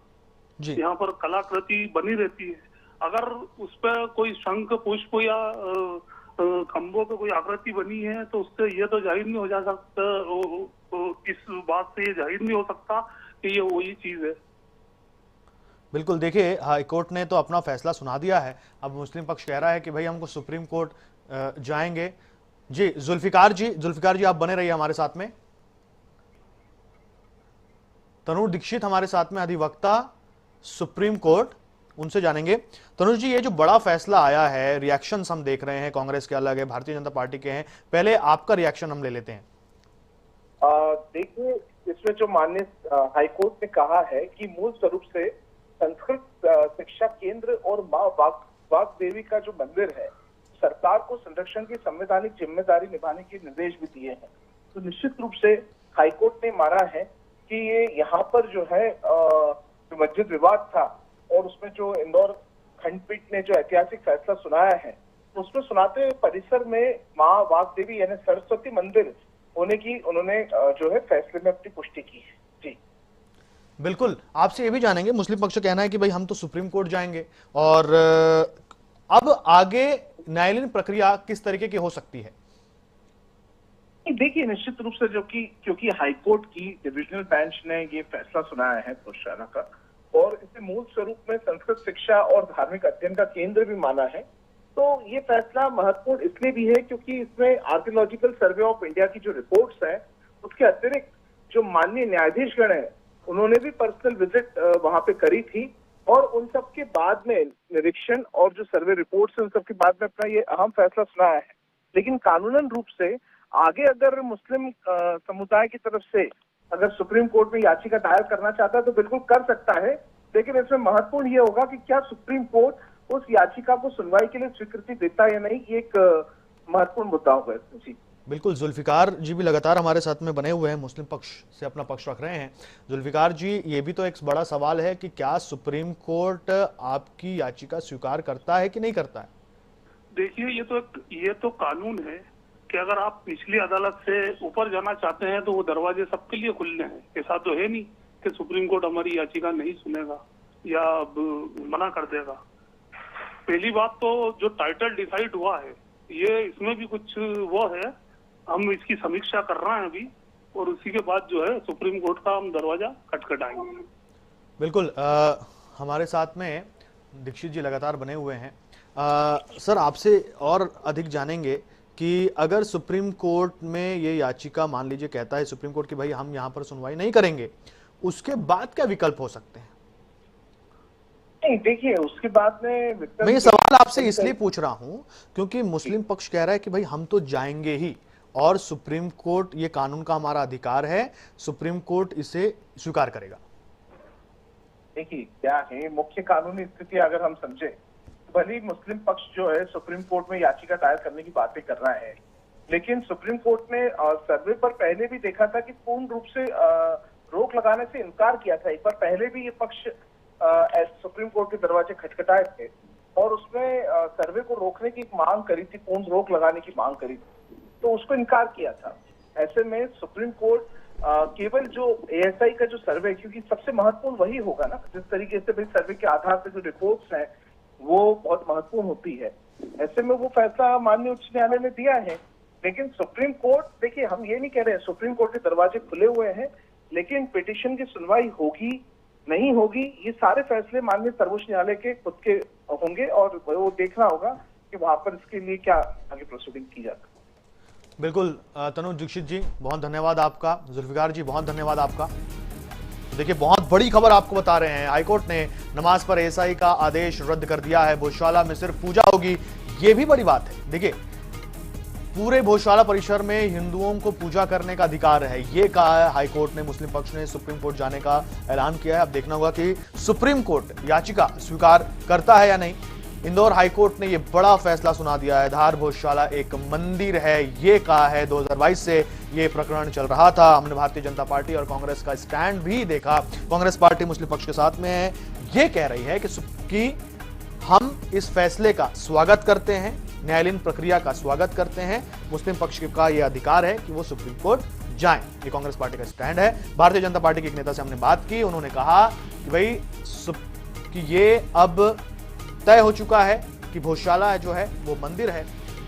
यहाँ पर कलाकृति बनी रहती है। अगर उस पर कोई शंख पुष्प या खंभों पे कोई आकृति बनी है तो उससे ये तो जाहिर नहीं हो जा सकता, इस बात से ये जाहिर नहीं हो सकता कि ये वही चीज है। बिल्कुल, देखिए हाईकोर्ट ने तो अपना फैसला सुना दिया है। अब मुस्लिम पक्ष कह रहा है कि भाई हमको सुप्रीम कोर्ट जाएंगे। जी जुल्फिकार जी आप बने रहिए हमारे साथ में। तनुर दीक्षित हमारे साथ में, अधिवक्ता सुप्रीम कोर्ट, उनसे जानेंगे। तनुज जी, ये जो बड़ा फैसला आया है, रिएक्शंस हम देख रहे हैं, कांग्रेस के अलग है, भारतीय जनता पार्टी के हैं, पहले आपका रिएक्शन हम ले लेते हैं। देखिए इसमें जो माननीय हाईकोर्ट ने कहा है कि मूल स्वरूप से संस्कृत शिक्षा केंद्र और माँ वाग देवी का जो मंदिर है, सरकार को संरक्षण की संवैधानिक जिम्मेदारी निभाने के निर्देश भी दिए हैं। तो निश्चित रूप से हाईकोर्ट ने माना है कि ये यहाँ पर जो है जो मस्जिद विवाद था और उसमें जो इंदौर खंडपीठ ने जो ऐतिहासिक फैसला सुनाया है, उसमें सुनाते हुए परिसर में माँ वाग देवी यानी सरस्वती मंदिर होने की उन्होंने जो है फैसले में अपनी पुष्टि की है। जी बिल्कुल, आपसे ये भी जानेंगे, मुस्लिम पक्ष कहना है कि भाई हम तो सुप्रीम कोर्ट जाएंगे और अब आगे न्यायालयीन प्रक्रिया किस तरीके की हो सकती है? देखिए निश्चित रूप से क्योंकि हाईकोर्ट की डिविजनल बेंच ने ये फैसला सुनाया है भोजशाला का और इसे मूल स्वरूप में संस्कृत शिक्षा और धार्मिक अध्ययन का केंद्र भी माना है, तो ये फैसला महत्वपूर्ण इसलिए भी है क्योंकि इसमें आर्कियोलॉजिकल सर्वे ऑफ इंडिया की जो रिपोर्ट्स हैं उसके अतिरिक्त जो माननीय न्यायाधीशगण है उन्होंने भी पर्सनल विजिट वहां पे करी थी और उन सब के बाद में निरीक्षण और जो सर्वे रिपोर्ट्स है उन सब के बाद में अपना ये अहम फैसला सुनाया है। लेकिन कानूनन रूप से आगे अगर मुस्लिम समुदाय की तरफ से अगर सुप्रीम कोर्ट में याचिका दायर करना चाहता है तो बिल्कुल कर सकता है लेकिन इसमें महत्वपूर्ण ये होगा कि क्या सुप्रीम कोर्ट उस याचिका को सुनवाई के लिए स्वीकृति देता है या नहीं, ये एक महत्वपूर्ण मुद्दा होगा इसमें। जी बिल्कुल, जुल्फिकार जी भी लगातार हमारे साथ में बने हुए हैं, मुस्लिम पक्ष से अपना पक्ष रख रहे हैं। जुल्फिकार जी, ये भी तो एक बड़ा सवाल है कि क्या सुप्रीम कोर्ट आपकी याचिका स्वीकार करता है कि नहीं करता है? देखिए, ये तो कानून है कि अगर आप निचली अदालत से ऊपर जाना चाहते हैं तो वो दरवाजे सबके लिए खुले हैं। ऐसा तो है नहीं कि सुप्रीम कोर्ट हमारी याचिका नहीं सुनेगा या मना कर देगा। पहली बात तो जो टाइटल डिसाइड हुआ है, ये इसमें भी कुछ वो है, हम इसकी समीक्षा कर रहे हैं अभी, और उसी के बाद जो है सुप्रीम कोर्ट का हम दरवाजा खटखटाएंगे। बिल्कुल, हमारे साथ में दीक्षित जी लगातार बने हुए हैं। सर, आपसे और अधिक जानेंगे कि अगर सुप्रीम कोर्ट में ये याचिका मान लीजिए कहता है सुप्रीम कोर्ट कि भाई हम यहाँ पर सुनवाई नहीं करेंगे, उसके बाद क्या विकल्प हो सकते हैं? नहीं, देखिए उसके बाद में मैं ये सवाल आपसे इसलिए पूछ रहा हूं क्योंकि मुस्लिम पक्ष कह रहा है कि भाई हम तो जाएंगे ही, और सुप्रीम कोर्ट, ये कानून का हमारा अधिकार है, सुप्रीम कोर्ट इसे स्वीकार करेगा। देखिए क्या है, मुख्य कानूनी स्थिति अगर हम समझे, भले ही मुस्लिम पक्ष जो है सुप्रीम कोर्ट में याचिका दायर करने की बातें कर रहा है, लेकिन सुप्रीम कोर्ट ने सर्वे पर पहले भी देखा था कि पूर्ण रूप से रोक लगाने से इनकार किया था। एक बार पहले भी ये पक्ष सुप्रीम कोर्ट के दरवाजे खटखटाए थे और उसमें सर्वे को रोकने की मांग करी थी, पूर्ण रोक लगाने की मांग करी थी, तो उसको इनकार किया था। ऐसे में सुप्रीम कोर्ट केवल जो एएसआई का जो सर्वे, क्योंकि सबसे महत्वपूर्ण वही होगा ना, जिस तरीके से भाई सर्वे के आधार पर जो रिपोर्ट्स हैं वो बहुत महत्वपूर्ण होती है। ऐसे में वो फैसला माननीय उच्च न्यायालय ने दिया है, लेकिन सुप्रीम कोर्ट, देखिए हम ये नहीं कह रहे हैं सुप्रीम कोर्ट के दरवाजे खुले हुए हैं, लेकिन पिटीशन की सुनवाई होगी नहीं होगी, ये सारे फैसले माननीय सर्वोच्च न्यायालय के खुद के होंगे और वो देखना होगा कि वहां पर इसके लिए क्या आगे प्रोसीडिंग की जाती है। बिल्कुल, तनुज दीक्षित जी बहुत धन्यवाद आपका, जुल्फिकार जी बहुत धन्यवाद आपका। देखिए, बहुत बड़ी खबर आपको बता रहे हैं, हाईकोर्ट ने नमाज पर एएसआई का आदेश रद्द कर दिया है। भोजशाला में सिर्फ पूजा होगी, ये भी बड़ी बात है। देखिए, पूरे भोजशाला परिसर में हिंदुओं को पूजा करने का अधिकार है, ये कहा है हाईकोर्ट ने। मुस्लिम पक्ष ने सुप्रीम कोर्ट जाने का ऐलान किया है। अब देखना होगा कि सुप्रीम कोर्ट याचिका स्वीकार करता है या नहीं। इंदौर हाईकोर्ट ने यह बड़ा फैसला सुना दिया है। धार भोजशाला एक मंदिर है, ये कहा है। 2022 से ये प्रकरण चल रहा था। हमने भारतीय जनता पार्टी और कांग्रेस का स्टैंड भी देखा। कांग्रेस पार्टी मुस्लिम पक्ष के साथ में है, ये कह रही है कि हम इस फैसले का स्वागत करते हैं, न्यायालयीन प्रक्रिया का स्वागत करते हैं। मुस्लिम पक्ष का यह अधिकार है कि वो सुप्रीम कोर्ट जाएं। ये कांग्रेस पार्टी का स्टैंड है। भारतीय जनता पार्टी के एक नेता से हमने बात की, उन्होंने कहा कि भाई कि ये अब तय हो चुका है कि भोजशाला जो है वो मंदिर है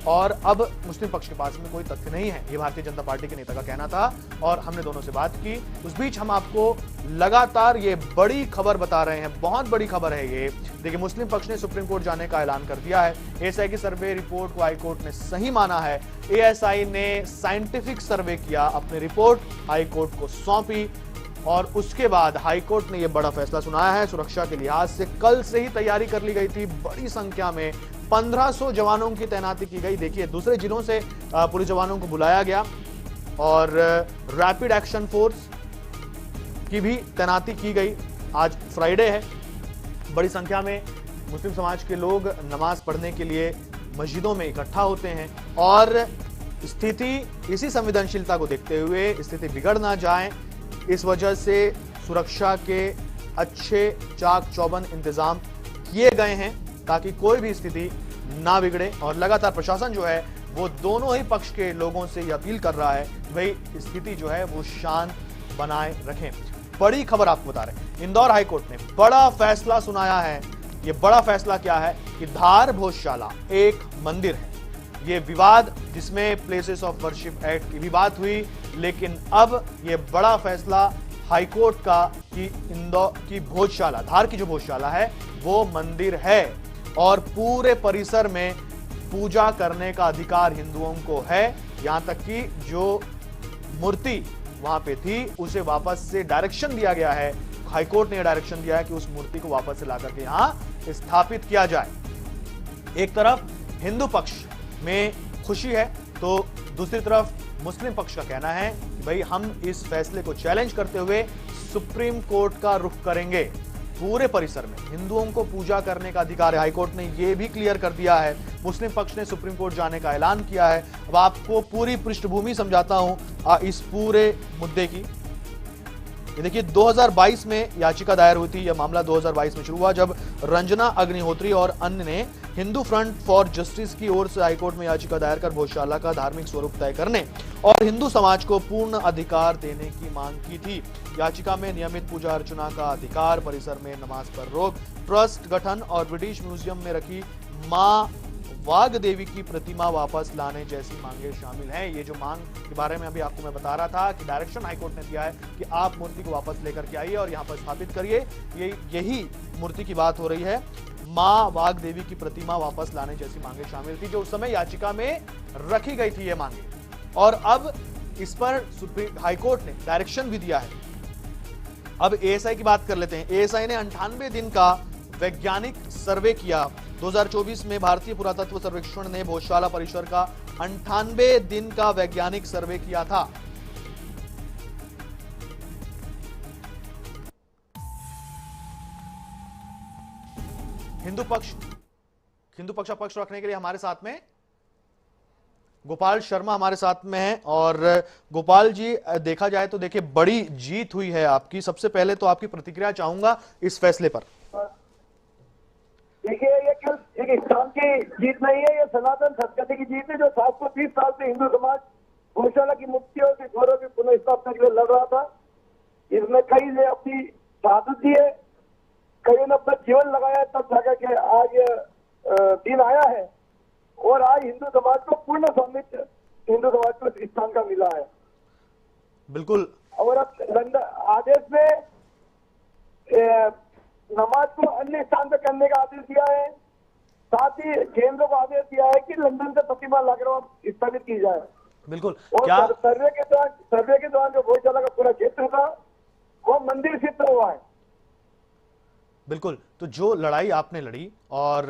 और अब मुस्लिम पक्ष के पास में कोई तथ्य नहीं है। ये भारतीय जनता पार्टी के नेता का कहना था और हमने दोनों से बात की। उस बीच हम आपको लगातार ये बड़ी खबर बता रहे हैं, बहुत बड़ी खबर है ये। देखिए, मुस्लिम पक्ष ने सुप्रीम कोर्ट जाने का ऐलान कर दिया है। एएसआई की सर्वे रिपोर्ट को हाईकोर्ट ने सही माना है। एएसआई ने साइंटिफिक सर्वे किया, अपनी रिपोर्ट हाईकोर्ट को सौंपी और उसके बाद हाईकोर्ट ने यह बड़ा फैसला सुनाया है। सुरक्षा के लिहाज से कल से ही तैयारी कर ली गई थी। बड़ी संख्या में 1500 जवानों की तैनाती की गई। देखिए, दूसरे जिलों से पुलिस जवानों को बुलाया गया और रैपिड एक्शन फोर्स की भी तैनाती की गई। आज फ्राइडे है, बड़ी संख्या में मुस्लिम समाज के लोग नमाज पढ़ने के लिए मस्जिदों में इकट्ठा होते हैं और स्थिति, इसी संवेदनशीलता को देखते हुए स्थिति बिगड़ ना जाए, इस वजह से सुरक्षा के अच्छे चाक चौबंद इंतजाम किए गए हैं ताकि कोई भी स्थिति ना बिगड़े। और लगातार प्रशासन जो है वो दोनों ही पक्ष के लोगों से यह अपील कर रहा है कि भाई स्थिति जो है वो शांत बनाए रखें। बड़ी खबर आपको बता रहे हैं, इंदौर हाईकोर्ट ने बड़ा फैसला सुनाया है। यह बड़ा फैसला क्या है कि धार भोजशाला एक मंदिर है। ये विवाद जिसमें प्लेसेस ऑफ वर्शिप एक्ट की भी बात हुई, लेकिन अब ये बड़ा फैसला हाईकोर्ट का कि इंदौर की भोजशाला, धार की जो भोजशाला है वो मंदिर है और पूरे परिसर में पूजा करने का अधिकार हिंदुओं को है। यहां तक कि जो मूर्ति वहां पे थी उसे वापस से डायरेक्शन दिया गया है। हाईकोर्ट ने डायरेक्शन दिया है कि उस मूर्ति को वापस से लाकर के यहां स्थापित किया जाए। एक तरफ हिंदू पक्ष में खुशी है तो दूसरी तरफ मुस्लिम पक्ष का कहना है कि भाई हम इस फैसले को चैलेंज करते हुए सुप्रीम कोर्ट का रुख करेंगे। पूरे परिसर में हिंदुओं को पूजा करने का अधिकार है। हाईकोर्ट ने यह भी क्लियर कर दिया है। मुस्लिम पक्ष ने सुप्रीम कोर्ट जाने का ऐलान किया है। अब आपको पूरी पृष्ठभूमि समझाता हूं इस पूरे मुद्दे की। ये देखिए 2022 में याचिका दायर हुई थी। यह मामला 2022 में शुरू हुआ जब रंजना अग्निहोत्री और अन्य ने हिंदू फ्रंट फॉर जस्टिस की ओर से हाईकोर्ट में याचिका दायर कर भोजशाला का धार्मिक स्वरूप तय करने और हिंदू समाज को पूर्ण अधिकार देने की मांग की थी। याचिका में नियमित पूजा अर्चना का अधिकार, परिसर में नमाज पर रोक, ट्रस्ट गठन और ब्रिटिश म्यूजियम में रखी मां वाघ देवी की प्रतिमा वापस लाने जैसी मांगे शामिल हैं। ये जो मांग के बारे में अभी आपको मैं बता रहा था कि डायरेक्शन हाईकोर्ट ने दिया है कि आप मूर्ति को वापस लेकर के आइए और यहां पर स्थापित करिए। यही मूर्ति की बात हो रही है। मां वाघ देवी की प्रतिमा वापस लाने जैसी मांगे शामिल थी जो उस समय याचिका में रखी गई थी ये मांगे, और अब इस पर सुप्रीम हाईकोर्ट ने डायरेक्शन भी दिया है। अब एएसआई की बात कर लेते हैं। एएसआई ने 98 दिन का वैज्ञानिक सर्वे किया। 2024 में भारतीय पुरातत्व सर्वेक्षण ने भोजशाला परिसर का 98 दिन का वैज्ञानिक सर्वे किया था। हिंदू पक्ष रखने के लिए हमारे साथ में गोपाल शर्मा हमारे साथ में हैं। और गोपाल जी, देखा जाए तो देखिए बड़ी जीत हुई है आपकी। सबसे पहले तो आपकी प्रतिक्रिया चाहूंगा इस फैसले पर। देखिए ये केवल एक इस्लाम की जीत नहीं है, ये सनातन संस्कृति की जीत है जो 730 साल से हिंदू समाज भोजशाला की मुक्ति और गौरव की पुनर्स्थापना के लिए लड़ रहा था। इसमें कई ने अपनी शहादत दी है, कई ने अपना जीवन लगाया, तब जाकर के आज दिन आया है और आज हिंदू समाज को पूर्ण स्वामित्व हिंदू समाज को इस स्थान का मिला है। बिल्कुल। और अब लंदन आदेश में नमाज को अन्य स्थान पर करने का आदेश दिया है। साथ ही केंद्र को आदेश दिया है कि लंदन से प्रतिमा लाकर स्थापित की जाए। बिल्कुल। और क्या सर्वे के दौरान जो भोजशाला का पूरा क्षेत्र था वो मंदिर सिद्ध हुआ है। बिल्कुल। तो जो लड़ाई आपने लड़ी और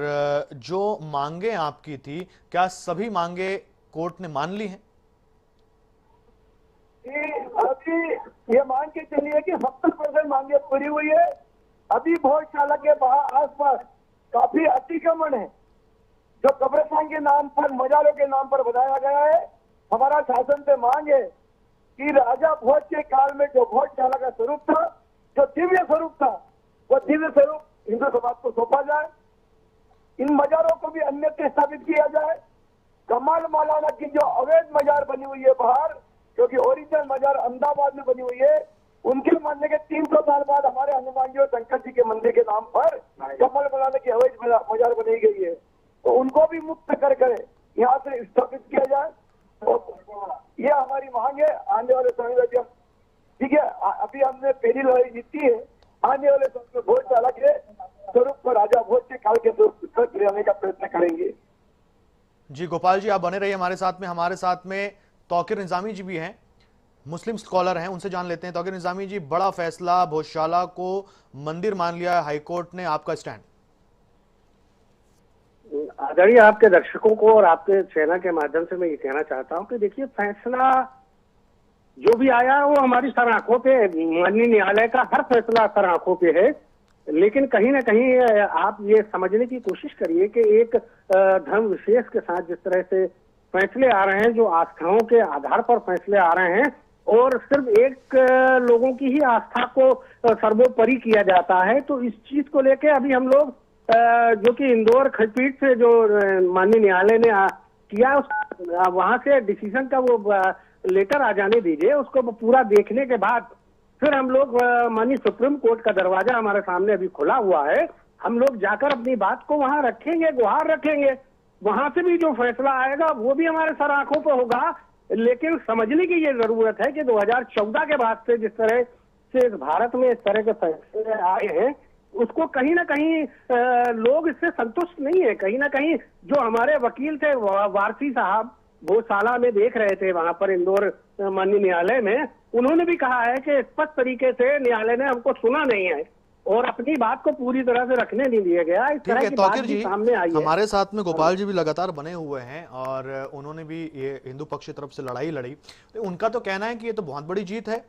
जो मांगे आपकी थी, क्या सभी मांगे कोर्ट ने मान ली हैं? अभी ये मान के चलिए कि 70% मांगे पूरी हुई है। अभी भोजशाला के आसपास काफी अतिक्रमण है जो कब्रिस्तान के नाम पर, मजारों के नाम पर बनाया गया है। हमारा शासन से मांग है कि राजा भोज के काल में जो भोजशाला का स्वरूप था, जो दिव्य स्वरूप था, वो दिव्य स्वरूप हिंदू समाज को सौंपा जाए। इन मजारों को भी अन्यत्र स्थापित किया जाए। कमाल मौलाना की जो अवैध मजार बनी हुई है बाहर, क्योंकि ओरिजिनल मजार अहमदाबाद में बनी हुई है, उनके मानने के 300 साल बाद हमारे हनुमान जी और शंकर जी के मंदिर के नाम पर कमल मौलाना की अवैध मजार बनाई गई है, तो उनको भी मुक्त कर यहाँ से स्थापित किया जाए। तो ये हमारी मांग है आने वाले समय में। ठीक है, अभी हमने पहली लड़ाई जीती है। आने वाले समय में भोजशाला के स्वरूप को राजा भोज के काल के स्वरूप तक ले आने का प्रयत्न करेंगे। जी गोपाल जी, आप बने रहिए हमारे साथ में। हमारे साथ में तौकीर निजामी जी भी हैं, मुस्लिम स्कॉलर हैं, उनसे जान लेते हैं। तौकीर निजामी जी, बड़ा फैसला, भोजशाला को मंदिर मान लिया है हाईकोर्ट ने, आपका स्टैंड? आदरणीय आपके दर्शकों को और आपके चैनल के माध्यम से मैं ये कहना चाहता हूं कि देखिए, फैसला जो भी आया है वो हमारी सर आंखों पे, माननीय न्यायालय का हर फैसला सर आंखों पे है। लेकिन कहीं ना कहीं आप ये समझने की कोशिश करिए कि एक धर्म विशेष के साथ जिस तरह से फैसले आ रहे हैं, जो आस्थाओं के आधार पर फैसले आ रहे हैं और सिर्फ एक लोगों की ही आस्था को सर्वोपरि किया जाता है, तो इस चीज को लेके अभी हम लोग जो कि इंदौर खंडपीठ से जो माननीय न्यायालय ने किया, वहां से डिसीजन का वो लेटर आ जाने दीजिए। उसको पूरा देखने के बाद फिर हम लोग माननीय सुप्रीम कोर्ट का दरवाजा हमारे सामने अभी खुला हुआ है। हम लोग जाकर अपनी बात को वहां रखेंगे, गुहार रखेंगे। वहां से भी जो फैसला आएगा वो भी हमारे सर आंखों पर होगा। लेकिन समझने की ये जरूरत है कि 2014 के बाद से जिस तरह से भारत में इस तरह के फैसले आए हैं, उसको कहीं ना कहीं लोग इससे संतुष्ट नहीं है। कहीं ना कहीं जो हमारे वकील थे वारसी साहब, भोजशाला में देख रहे थे वहां पर इंदौर माननीय न्यायालय में, उन्होंने भी कहा है कि स्पष्ट तरीके से न्यायालय ने हमको सुना नहीं है और अपनी बात को पूरी तरह से रखने नहीं दिया गया। इस तरह की बात भी सामने आई है। हमारे साथ में गोपाल जी भी लगातार बने हुए हैं और उन्होंने भी ये हिंदू पक्ष की तरफ से लड़ाई लड़ी। तो उनका तो कहना है कि ये तो बहुत बड़ी जीत है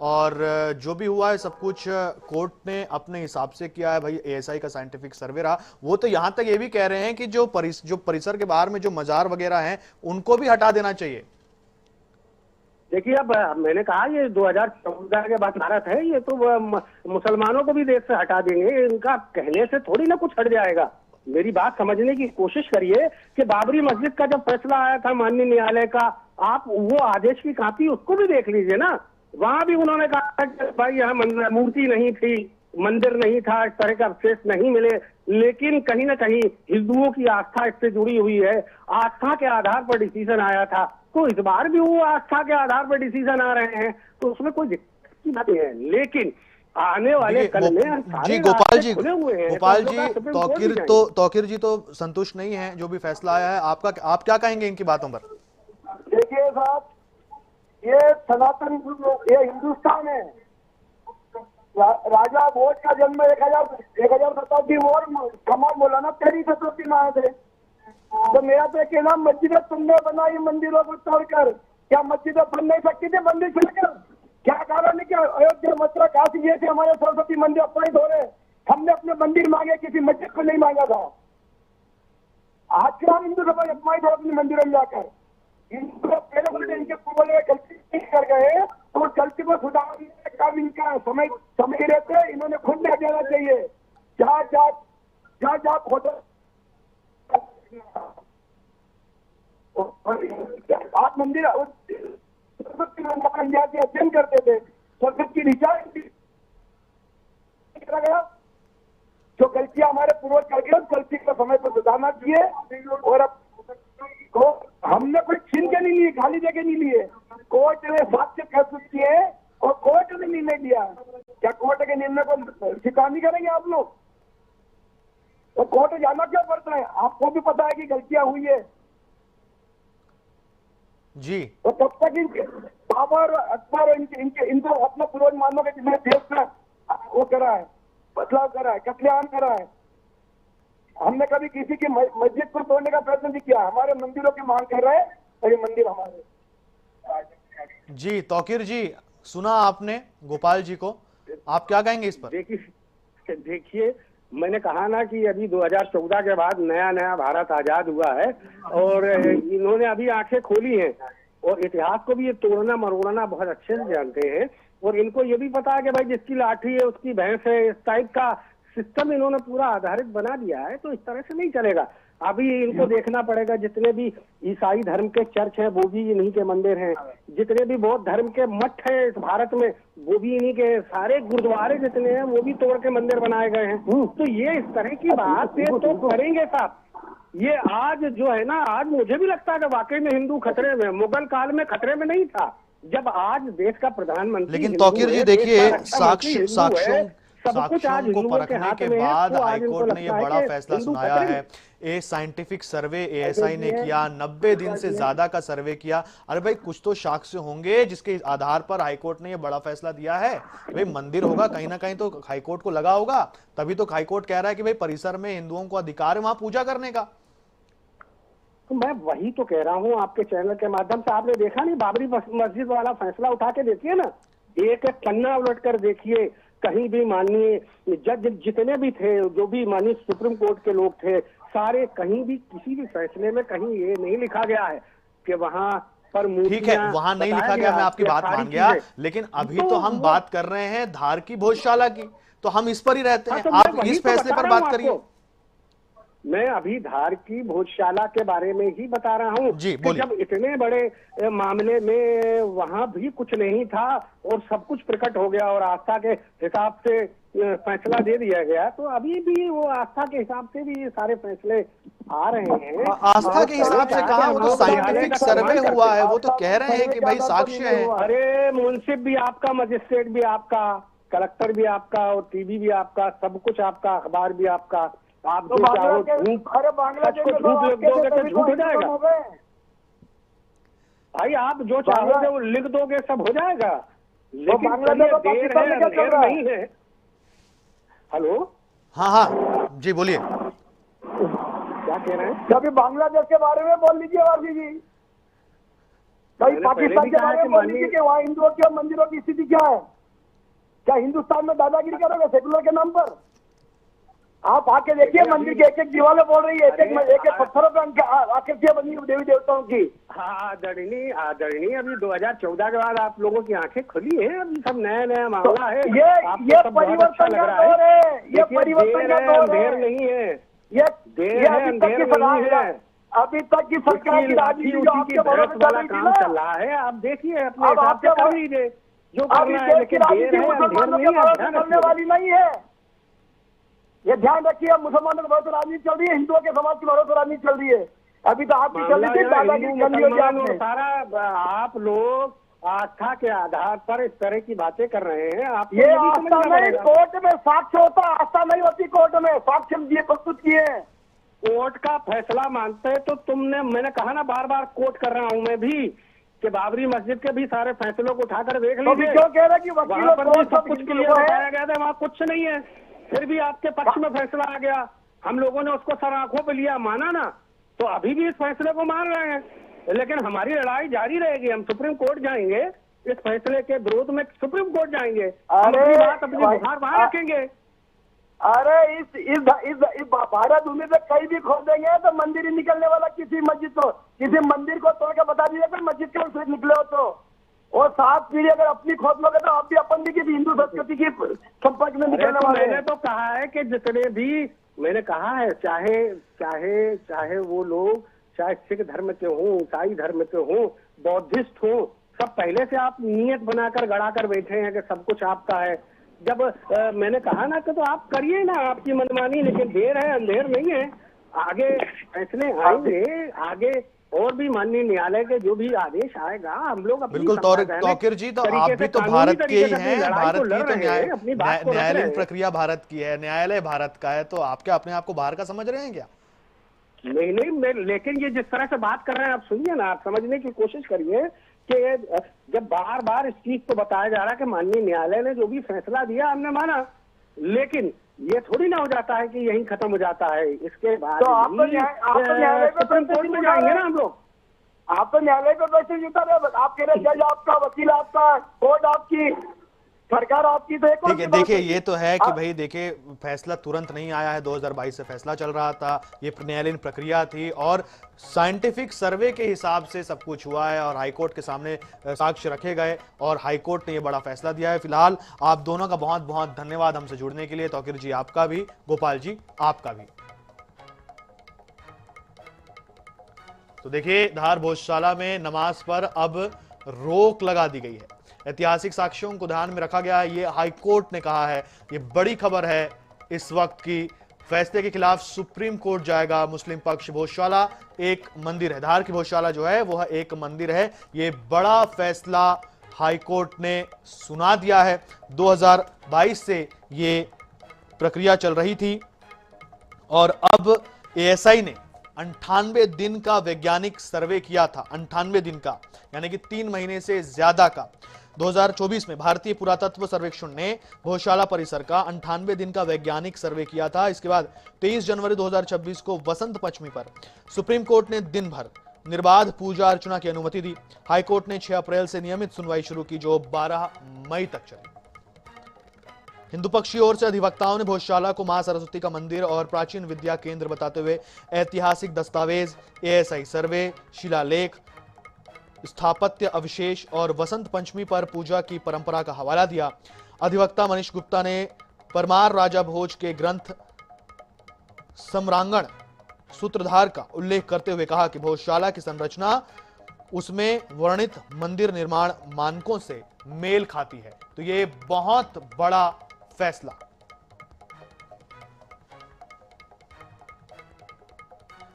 और जो भी हुआ है सब कुछ कोर्ट ने अपने हिसाब से किया है। भाई एएसआई का साइंटिफिक सर्वे रहा। वो तो यहां तक ये भी कह रहे हैं कि जो परिसर के बाहर में जो मजार वगैरह हैं उनको भी हटा देना चाहिए। देखिए, अब मैंने कहा ये 2014 के बाद भारत है, ये तो मुसलमानों को भी देश से हटा देंगे, इनका कहने से थोड़ी ना कुछ हट जाएगा। मेरी बात समझने की कोशिश करिए कि बाबरी मस्जिद का जब फैसला आया था माननीय न्यायालय का, आप वो आदेश की कॉपी उसको भी देख लीजिए ना। वहां भी उन्होंने कहा कि भाई यहाँ मूर्ति नहीं थी, मंदिर नहीं था, इस तरह के अवशेष नहीं मिले, लेकिन कहीं ना कहीं हिंदुओं की आस्था इससे जुड़ी हुई है, आस्था के आधार पर डिसीजन आया था। तो इस बार भी वो आस्था के आधार पर डिसीजन आ रहे हैं, तो उसमें कोई दिक्कत की बात नहीं है। लेकिन आने वाले कल में जी गोपाल जी तौकीर जी तो संतुष्ट नहीं है जो भी फैसला आया है। आप क्या कहेंगे इनकी बातों पर? देखिए साहब, ये सनातन, ये हिंदुस्तान है। राजा भोज का जन्म 1000 शताब्दी और कमाल मौलाना 13वीं शताब्दी में आए थे। तो मेरा तो कहना, मस्जिदें तुमने बनाई मंदिरों को तोड़कर, क्या मस्जिदें बन नहीं सकती थी मंदिर छोड़कर? क्या कारण है कि अयोध्या, मथुरा, काशी जैसे हमारे सरस्वती मंदिर अपमानित हो रहे? हमने अपने मंदिर मांगे, किसी मस्जिद को नहीं मांगा था। आज के हम हिंदू सभा अपमानित हो अपने मंदिरों में जाकर। हिंदू पहले इनके पूर्वज गलती कर गए, तो उस गलती को सुधारने का इनका समय रहते, इन्होंने खुद नहीं देना चाहिए। जहाँ खोटा आप मंदिर अध्ययन करते थे, सरस्वती रिचार्ज गया, जो गलतियां हमारे पूर्वज कर गए, उस गलती का समय पर सुधारना चाहिए। और अब को हमने कोई छीन के नहीं लिए, खाली जगह नहीं लिए, कोर्ट ने साक्ष्य प्रस्तुत किए और कोर्ट ने निर्णय दिया। क्या कोर्ट के निर्णय को स्वीकार नहीं करेंगे आप लोग? तो कोर्ट जाना क्यों पड़ता है? आपको भी पता है कि गलतियां हुई है जी। तो तब तक बाबर, अकबर, इनको अपना पूर्वज मानों के जिसने देश में वो करा है, बदलाव करा है, कत्लेआम करा है। हमने कभी किसी की मस्जिद को तोड़ने का प्रयत्न नहीं किया। हमारे मंदिरों की मांग कर रहे हैं और ये मंदिर हमारे। जी तौकीर जी, सुना आपने गोपाल जी को, आप क्या कहेंगे इस पर? देखिए, मैंने कहा ना कि अभी 2014 के बाद नया भारत आजाद हुआ है और इन्होंने अभी आंखें खोली हैं और इतिहास को भी ये तोड़ना मरोड़ना बहुत अच्छे से जानते हैं। और इनको ये भी पता है कि भाई जिसकी लाठी है उसकी भैंस है, इस टाइप का सिस्टम इन्होंने पूरा आधारित बना दिया है। तो इस तरह से नहीं चलेगा। अभी इनको देखना पड़ेगा, जितने भी ईसाई धर्म के चर्च हैं वो भी इन्हीं के मंदिर हैं, जितने भी बौद्ध धर्म के मठ हैं इस भारत में वो भी इन्हीं के, सारे गुरुद्वारे जितने हैं वो भी तोड़ के मंदिर बनाए गए हैं। तो ये इस तरह की बात तो करेंगे साहब। ये आज जो है ना, आज मुझे भी लगता है कि वाकई में हिंदू खतरे में, मुगल काल में खतरे में नहीं था, जब आज देश का प्रधानमंत्री। लेकिन तौकीर जी देखिए, साक्ष्यों को परखने के बाद हाईकोर्ट ने यह बड़ा फैसला सुनाया है। ए साइंटिफिक सर्वे एएसआई ने किया, 90 दिन से ज्यादा का सर्वे किया। अरे भाई कुछ तो साक्ष्य होंगे जिसके आधार पर हाईकोर्ट ने यह बड़ा फैसला दिया है। भाई मंदिर होगा कहीं ना कहीं तो हाईकोर्ट को लगा होगा, तभी तो हाईकोर्ट कह रहा है कि भाई परिसर में हिंदुओं को अधिकार है वहां पूजा करने का। तो मैं वही तो कह रहा हूँ आपके चैनल के माध्यम से। आपने देखा नहीं बाबरी मस्जिद वाला फैसला उठा के देखिए ना, एक एक पन्ना उलट कर देखिए, कहीं भी माननीय जज जितने भी थे, जो भी माननीय सुप्रीम कोर्ट के लोग थे, सारे कहीं भी किसी भी फैसले में कहीं ये नहीं लिखा गया है कि वहां पर ठीक है, वहां नहीं लिखा गया, मैं आपकी बात मान गया। लेकिन अभी तो हम बात कर रहे हैं धार की भोजशाला की, तो हम इस पर ही रहते हैं। आप इस फैसले पर बात करिए। मैं अभी धार की भोजशाला के बारे में ही बता रहा हूँ कि जब इतने बड़े मामले में वहां भी कुछ नहीं था और सब कुछ प्रकट हो गया और आस्था के हिसाब से फैसला दे दिया गया, तो अभी भी वो आस्था के हिसाब से भी ये सारे फैसले आ रहे हैं। आस्था के हिसाब से कहा, वो तो साइंटिफिक सर्वे हुआ है, वो तो कह रहे हैं कि भाई साक्ष्य है। अरे मुंसिफ भी आपका, मजिस्ट्रेट भी आपका, कलेक्टर भी आपका और टीवी भी आपका, सब कुछ आपका, अखबार भी आपका। आप जो चाहो झूठ, सच को झूठ लिख दोगे तो झूठ हो जाएगा भाई। आप जो चाहोगे वो लिख दोगे सब हो जाएगा, लेकिन देर है अंधेर नहीं है। हेलो, हाँ जी बोलिए, क्या कह रहे हैं? कभी बांग्लादेश के बारे में बोल लीजिए वासी जी। कहीं पाकिस्तान के बारे में बोल कि वहाँ हिंदुओं के मंदिरों की स्थिति क्या है? क्या हिंदुस्तान में दादागिरी करोगे सेकुलर के नाम पर? आप आके देखिए मंदिर की एक एक दीवारें बोल रही है, एक एक पत्थरों पे आकृतियां बनी देवी देवताओं की। हाँ आदरणीय अभी 2014 के बाद आप लोगों की आंखें खुली है, अभी सब नया नया मामला है। ये परिवर्तन का दौर है, ये परिवर्तन का दौर है, नहीं है ये अभी तक की सरकार, अभी तक की सरकार की राजनीति जो आपके भरोसे वाला काम चल रहा है, आप देखिए अपने हिसाब से कर लीजिए जो करना है, लेकिन देर है अंधेर नहीं है, करने वाली नहीं है। ये ध्यान रखिए, मुसलमानों के भरोसे राजनीति चल रही है, हिंदुओं के समाज की भरोसे राजनीति चल रही है। अभी तो आपकी चल रही थी दादागिरी करनी होगी। सारा आप लोग आस्था के आधार पर इस तरह की बातें कर रहे हैं। आप ये आस्था नहीं, कोर्ट में साक्ष्य होता, आस्था नहीं होती कोर्ट में, साक्ष्य दिए प्रस्तुत किए। कोर्ट का फैसला मानते तो तुमने, मैंने कहा ना बार बार कोर्ट कर रहा हूं मैं भी, कि बाबरी मस्जिद के भी सारे फैसलों को उठाकर देख लीजिए। क्यों कह रहे कि वकीलों पर सब कुछ क्लियर बताया गया था, वहाँ कुछ नहीं है, फिर भी आपके पक्ष में फैसला आ गया, हम लोगों ने उसको सर आंखों पे लिया, माना ना, तो अभी भी इस फैसले को मान रहे हैं। लेकिन हमारी लड़ाई जारी रहेगी, हम सुप्रीम कोर्ट जाएंगे, इस फैसले के विरोध में सुप्रीम कोर्ट जाएंगे, अपनी बात अपनी बुखार वहां रखेंगे। अरे इस भारत भूमि पे कहीं भी खोद देंगे तो मंदिर ही निकलने वाला, किसी मस्जिद को, किसी मंदिर को तोड़ के बता दीजिए कोई मस्जिद के निकले हो तो, और 7 पीढ़ी अगर अपनी खोद लोगे तो आप भी अपन भी किसी हिंदू संस्कृति की संपर्क में निकलने वाले। मैंने तो कहा है कि जितने भी, मैंने कहा है चाहे वो लोग, चाहे सिख धर्म के हों, ईसाई धर्म के हों, बौद्धिस्ट हों, सब पहले से आप नियत बनाकर गड़ा कर बैठे हैं कि सब कुछ आपका है। जब मैंने कहा ना कि तो आप करिए ना आपकी मनमानी, लेकिन देर है अंधेर नहीं है, आगे फैसले आएंगे, आगे और भी माननीय न्यायालय के जो भी आदेश आएगा हम लोग बिल्कुल। तौकीर जी, तो आप भी तो भारत के ही हैं, भारत की तो न्यायालयीन प्रक्रिया भारत की है, न्यायालय भारत का है, तो आप क्या अपने आप को बाहर का समझ रहे हैं क्या? नहीं, लेकिन ये जिस तरह से बात कर रहे हैं आप सुनिए ना, आप समझने की कोशिश करिए कि जब बार बार इस चीज को बताया जा रहा है कि माननीय न्यायालय ने जो भी फैसला दिया हमने माना, लेकिन ये थोड़ी ना हो जाता है कि यही खत्म हो जाता है, इसके बाद तो आप न्यायालय सुप्रीम कोर्ट में जाएंगे ना हम लोग। आप तो न्यायालय पे पैसे जीता रहे, आप कह रहे जज आपका, वकील आपका, कोर्ट आपकी, सरकार आपकी, तो ठीक है। देखिए ये तो है कि भाई देखिए फैसला तुरंत नहीं आया है, 2022 से फैसला चल रहा था, ये न्यायालयीन प्रक्रिया थी और साइंटिफिक सर्वे के हिसाब से सब कुछ हुआ है और हाईकोर्ट के सामने साक्ष्य रखे गए और हाईकोर्ट ने ये बड़ा फैसला दिया है। फिलहाल आप दोनों का बहुत बहुत धन्यवाद हमसे जुड़ने के लिए, तौकीर जी आपका भी, गोपाल जी आपका भी। तो देखिए धार भोजशाला में नमाज पर अब रोक लगा दी गई है, ऐतिहासिक साक्ष्यों को ध्यान में रखा गया है, ये हाईकोर्ट ने कहा है। ये बड़ी खबर है इस वक्त की, फैसले के खिलाफ सुप्रीम कोर्ट जाएगा मुस्लिम पक्ष। भोजशाला एक मंदिर है, धार की भोजशाला जो है वह एक मंदिर है, ये बड़ा फैसला हाईकोर्ट ने सुना दिया है। 2022 से ये प्रक्रिया चल रही थी और अब एएसआई ने 98 दिन का वैज्ञानिक सर्वे किया था, 98 दिन का, यानी कि 3 महीने से ज्यादा का। 2024 में भारतीय पुरातत्व सर्वेक्षण ने भोजशाला परिसर का 98 दिन का वैज्ञानिक सर्वे किया था। इसके बाद 23 जनवरी 2026 को वसंत पंचमी पर सुप्रीम कोर्ट ने दिन भर निर्बाध पूजा अर्चना की अनुमति दी। हाईकोर्ट ने 6 अप्रैल से नियमित सुनवाई शुरू की जो 12 मई तक चली। हिंदू पक्ष की ओर से अधिवक्ताओं ने भोजशाला को मां सरस्वती का मंदिर और प्राचीन विद्या केंद्र बताते हुए ऐतिहासिक दस्तावेज, एएसआई सर्वे, शिलालेख, स्थापत्य अवशेष और वसंत पंचमी पर पूजा की परंपरा का हवाला दिया। अधिवक्ता मनीष गुप्ता ने परमार राजा भोज के ग्रंथ सम्रांगण सूत्रधार का उल्लेख करते हुए कहा कि भोजशाला की संरचना उसमें वर्णित मंदिर निर्माण मानकों से मेल खाती है। तो ये बहुत बड़ा फैसला।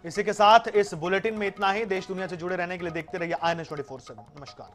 इसी के साथ इस बुलेटिन में इतना ही। देश दुनिया से जुड़े रहने के लिए देखते रहिए INS 24/7। नमस्कार।